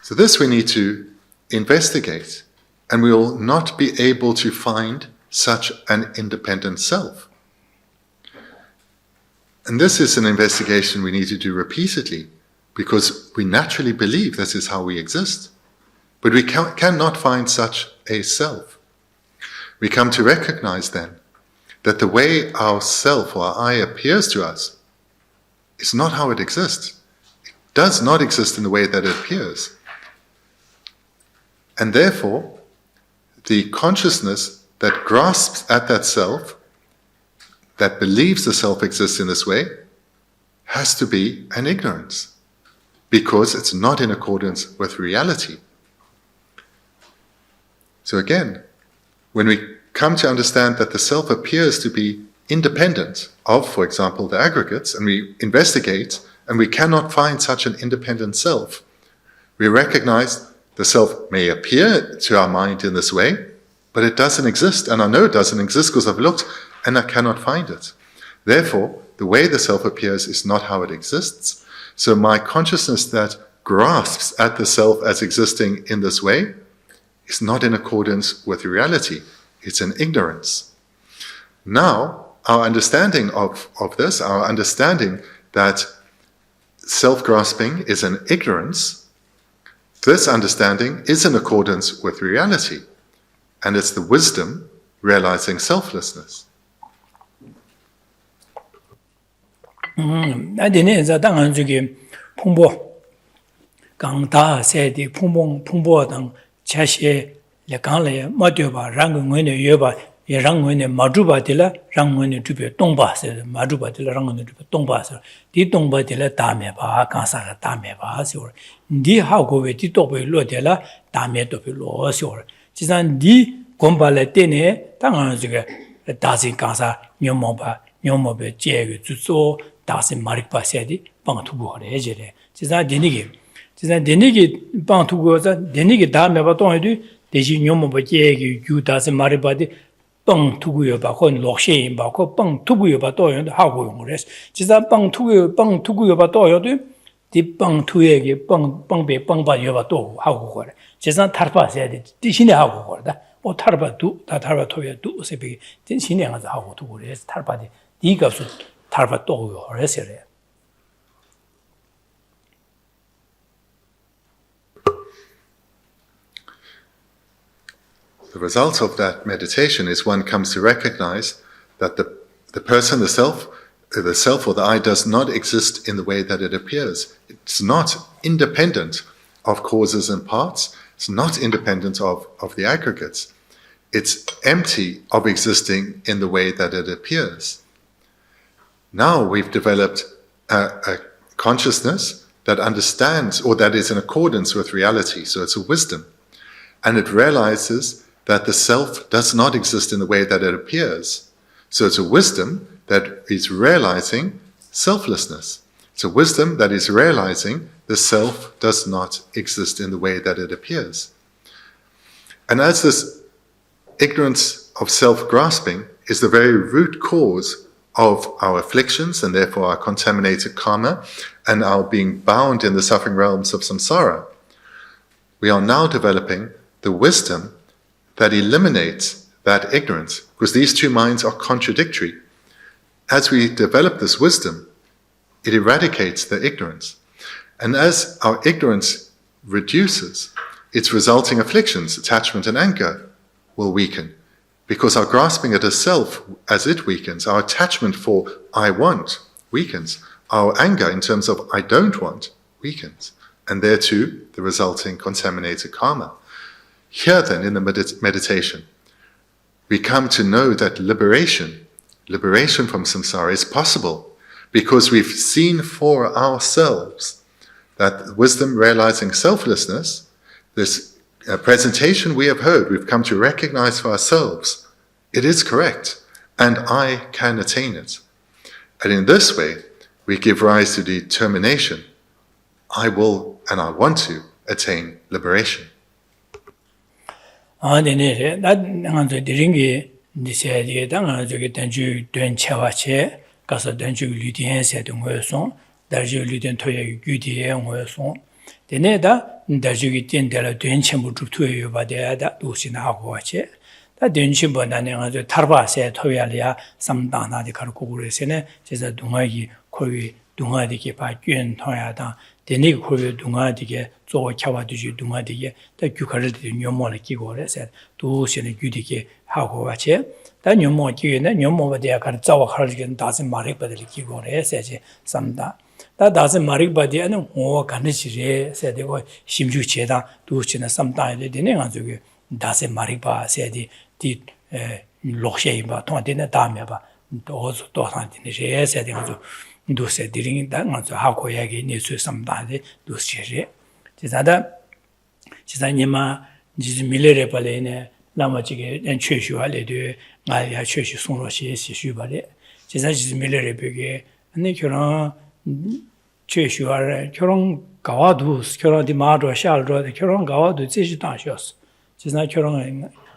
Speaker 2: So this we need to investigate, and we will not be able to find such an independent self. And this is an investigation we need to do repeatedly, because we naturally believe this is how we exist. But we cannot find such a self. We come to recognize then that the way our self or our I appears to us is not how it exists. It does not exist in the way that it appears. And therefore, the consciousness that grasps at that self, that believes the self exists in this way, has to be an ignorance, because it's not in accordance with reality. So again, when we come to understand that the self appears to be independent of, for example, the aggregates, and we investigate, and we cannot find such an independent self, we recognize the self may appear to our mind in this way, but it doesn't exist, and I know it doesn't exist because I've looked and I cannot find it. Therefore, the way the self appears is not how it exists. So my consciousness that grasps at the self as existing in this way is not in accordance with reality. It's an ignorance. Now, our understanding of this, our understanding that self-grasping is an ignorance, this understanding is in accordance with reality. And it's the wisdom realizing selflessness.
Speaker 1: 나디네 자 당한 저기 풍보 강다 세디 풍보당 차시에 레강래 마디오바 랑군의 여바 예랑군의 마주바딜라 랑군의 주베 동바세 마주바딜라 랑군의 주베 동바세 디 동바딜라 다메바 강사가 다메바 소 니하고 왜 디도베 로델라 다메도베 로소 지산 니 곰발레 때네 당한 저게 다신 강사 녀모베 제게 주소 다신 마릭바세디 방투고래 제래 지산 데니기 방투고자 데니기 다메바 동에도 대신 녀모베 제게 주다신 마릭바디 방투고여 바 혼 록셰인 바 방투고여 바 도연도 하고 용을 했어 지산 방투고여 바 도여도 디 방투에게 방베 방바여 바 도 하고 거래 지산 타르바세디 디신에 하고 거다 오 타르바도 다 타르바토야 도 세비 진신에 가서 하고 두고 그래서 타르바디 디가서 타르바도 그래서래
Speaker 2: The result of that meditation is one comes to recognize that the person, the self or the I does not exist in the way that it appears. It's not independent of causes and parts. It's not independent of the aggregates. It's empty of existing in the way that it appears. Now we've developed a consciousness that understands or that is in accordance with reality. So it's a wisdom. And it realizes that the self does not exist in the way that it appears. So it's a wisdom that is realizing selflessness. It's a wisdom that is realizing the self does not exist in the way that it appears. And as this ignorance of self-grasping is the very root cause of our afflictions and therefore our contaminated karma and our being bound in the suffering realms of samsara, we are now developing the wisdom that eliminates that ignorance, because these two minds are contradictory. As we develop this wisdom, it eradicates the ignorance. And as our ignorance reduces, its resulting afflictions, attachment and anger, will weaken. Because our grasping at a self, as it weakens, our attachment for I want weakens. Our anger in terms of I don't want weakens. And there too, the resulting contaminated karma. Here then, in the meditation, we come to know that liberation from samsara is possible because we've seen for ourselves that wisdom realizing selflessness, this presentation we have heard, we've come to recognize for ourselves, it is correct, and I can attain it. And in this way, we give rise to the determination, I will and I want to attain liberation.
Speaker 1: 네네, 나 드링기 니세디에 당아 저기 단주 된 차와체 가서 단주 리디엔세 된 거였어. 단주 리디엔 토에 유디에 거였어. 데네다 단주기 땐데라 된 첨부 주투에 바데다 도시나하고 와체. 다 된신 번나네 가서 타르바세 토야리아 삼다나디 가르고 그래서네 제가 동아기 거기 동아디게 바뀐 토야다. 데니 코비 동아디게 조 차와디지 동아디게 다 규카르디 녀모를 끼고 그래서 도시는 규디게 하고 같이 다 녀모 끼네 녀모바디야 가르 자와 가르게 다스 마릭바디 끼고 그래서 삼다 다 다스 마릭바디는 오 가르치래 세대고 심주체다 도시는 삼다에 되네 가지고 다스 마릭바 세디 디 록셰이바 통한테는 다음에봐 또 한테는 세대 가지고 도세 디링 당한서 하고 얘기 내수 삼다데 도시제 지자다 지자님아 지지 밀레레 발레네 라마지게 엔최슈할레도 나야 최슈 송로시 시슈발레 지자 지지 밀레레 베게 아니 결혼 최슈할 결혼 가와도 결혼디 마도 샬로 결혼 가와도 제시 다셔스 지자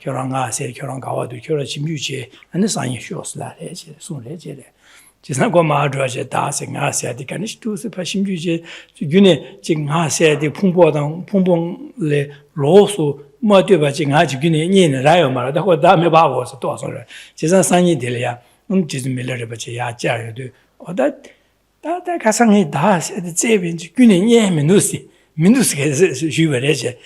Speaker 1: 결혼하세 결혼 가와도 결혼 심유지 아니 상이 쇼스라레 송레제레 지나고 마드라제 다생하세디 간이스투스 파심주제 균에 지금 하세디 풍봉레 로소 뭐되바 지금 아직 균에 니는 라요 말다 고 다음에 봐고서 또 소리 지상 상이 들이야 지금 밀레르바제 야자여도 어다 다다 가상이 다 제빈지 균에 니에 민두스게 주버레제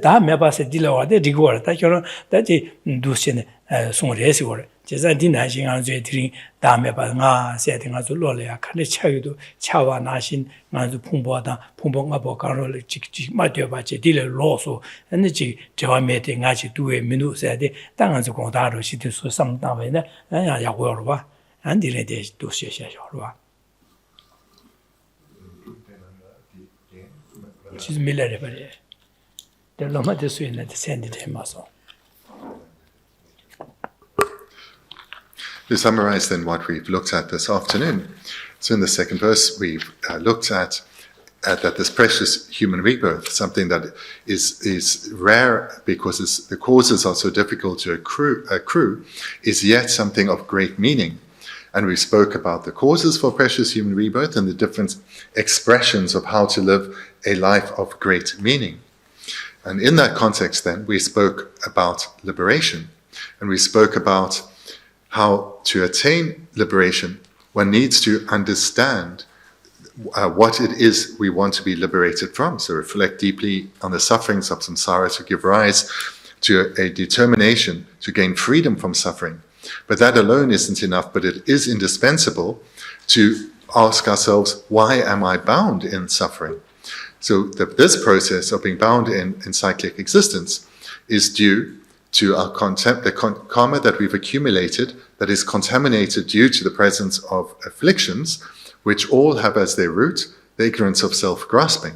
Speaker 1: 다 메바세 딜라와데 리고르다 결혼 다지 두시네 송레시고 제가 디나싱한 죄들이 다음에 봐가 세팅가 줄로래야 칸에 차유도 차와 나신 아주 풍부하다 풍부가 보가를 직직 맞여 봐지 딜을 로소 에너지 저함에 대가지 두에 민우세데 땅에서 공다로 시티수 상담에는 야고요 봐 안디네 대도 셔셔셔 봐 지금 밀레래 버려 Lama de suy na descended him also.
Speaker 2: To summarize then what we've looked at this afternoon, so in the second verse we've looked at that this precious human rebirth, something that is rare because the causes are so difficult to accrue, is yet something of great meaning. And we spoke about the causes for precious human rebirth and the different expressions of how to live a life of great meaning. And in that context then, we spoke about liberation. And we spoke about how to attain liberation, one needs to understand what it is we want to be liberated from. So reflect deeply on the sufferings of samsara to give rise to a determination to gain freedom from suffering. But that alone isn't enough, but it is indispensable to ask ourselves, why am I bound in suffering? So this process of being bound in cyclic existence is due to the karma that we've accumulated that is contaminated due to the presence of afflictions, which all have as their root the ignorance of self-grasping.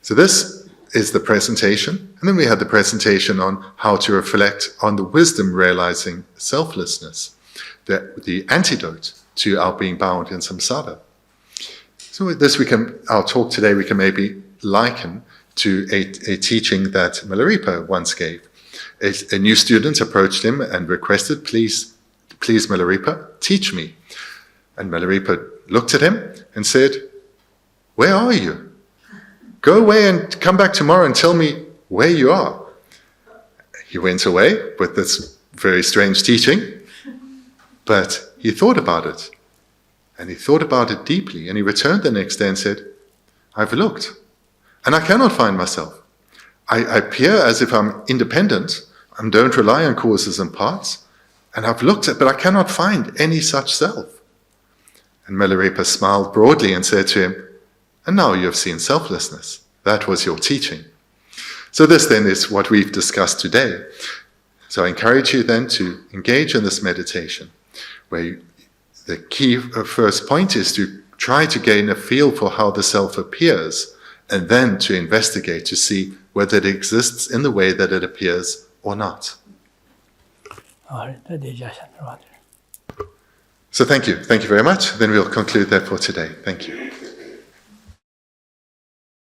Speaker 2: So this is the presentation, and then we had the presentation on how to reflect on the wisdom realizing selflessness, the antidote to our being bound in samsara. So with this, our talk today we can maybe liken to a teaching that Milarepa once gave. A new student approached him and requested, please Milarepa, teach me. And Milarepa looked at him and said, where are you? Go away and come back tomorrow and tell me where you are. He went away with this very strange teaching, but he thought about it. And he thought about it deeply, and he returned the next day and said, I've looked, and I cannot find myself. I appear as if I'm independent, and don't rely on causes and parts, and I've looked at, but I cannot find any such self. And Milarepa smiled broadly and said to him, and now you have seen selflessness. That was your teaching. So this then is what we've discussed today. So I encourage you then to engage in this meditation, where the key first point is to try to gain a feel for how the self appears, and then to investigate to see whether it exists in the way that it appears or not. So thank you very much. Then we'll conclude that for today. Thank you.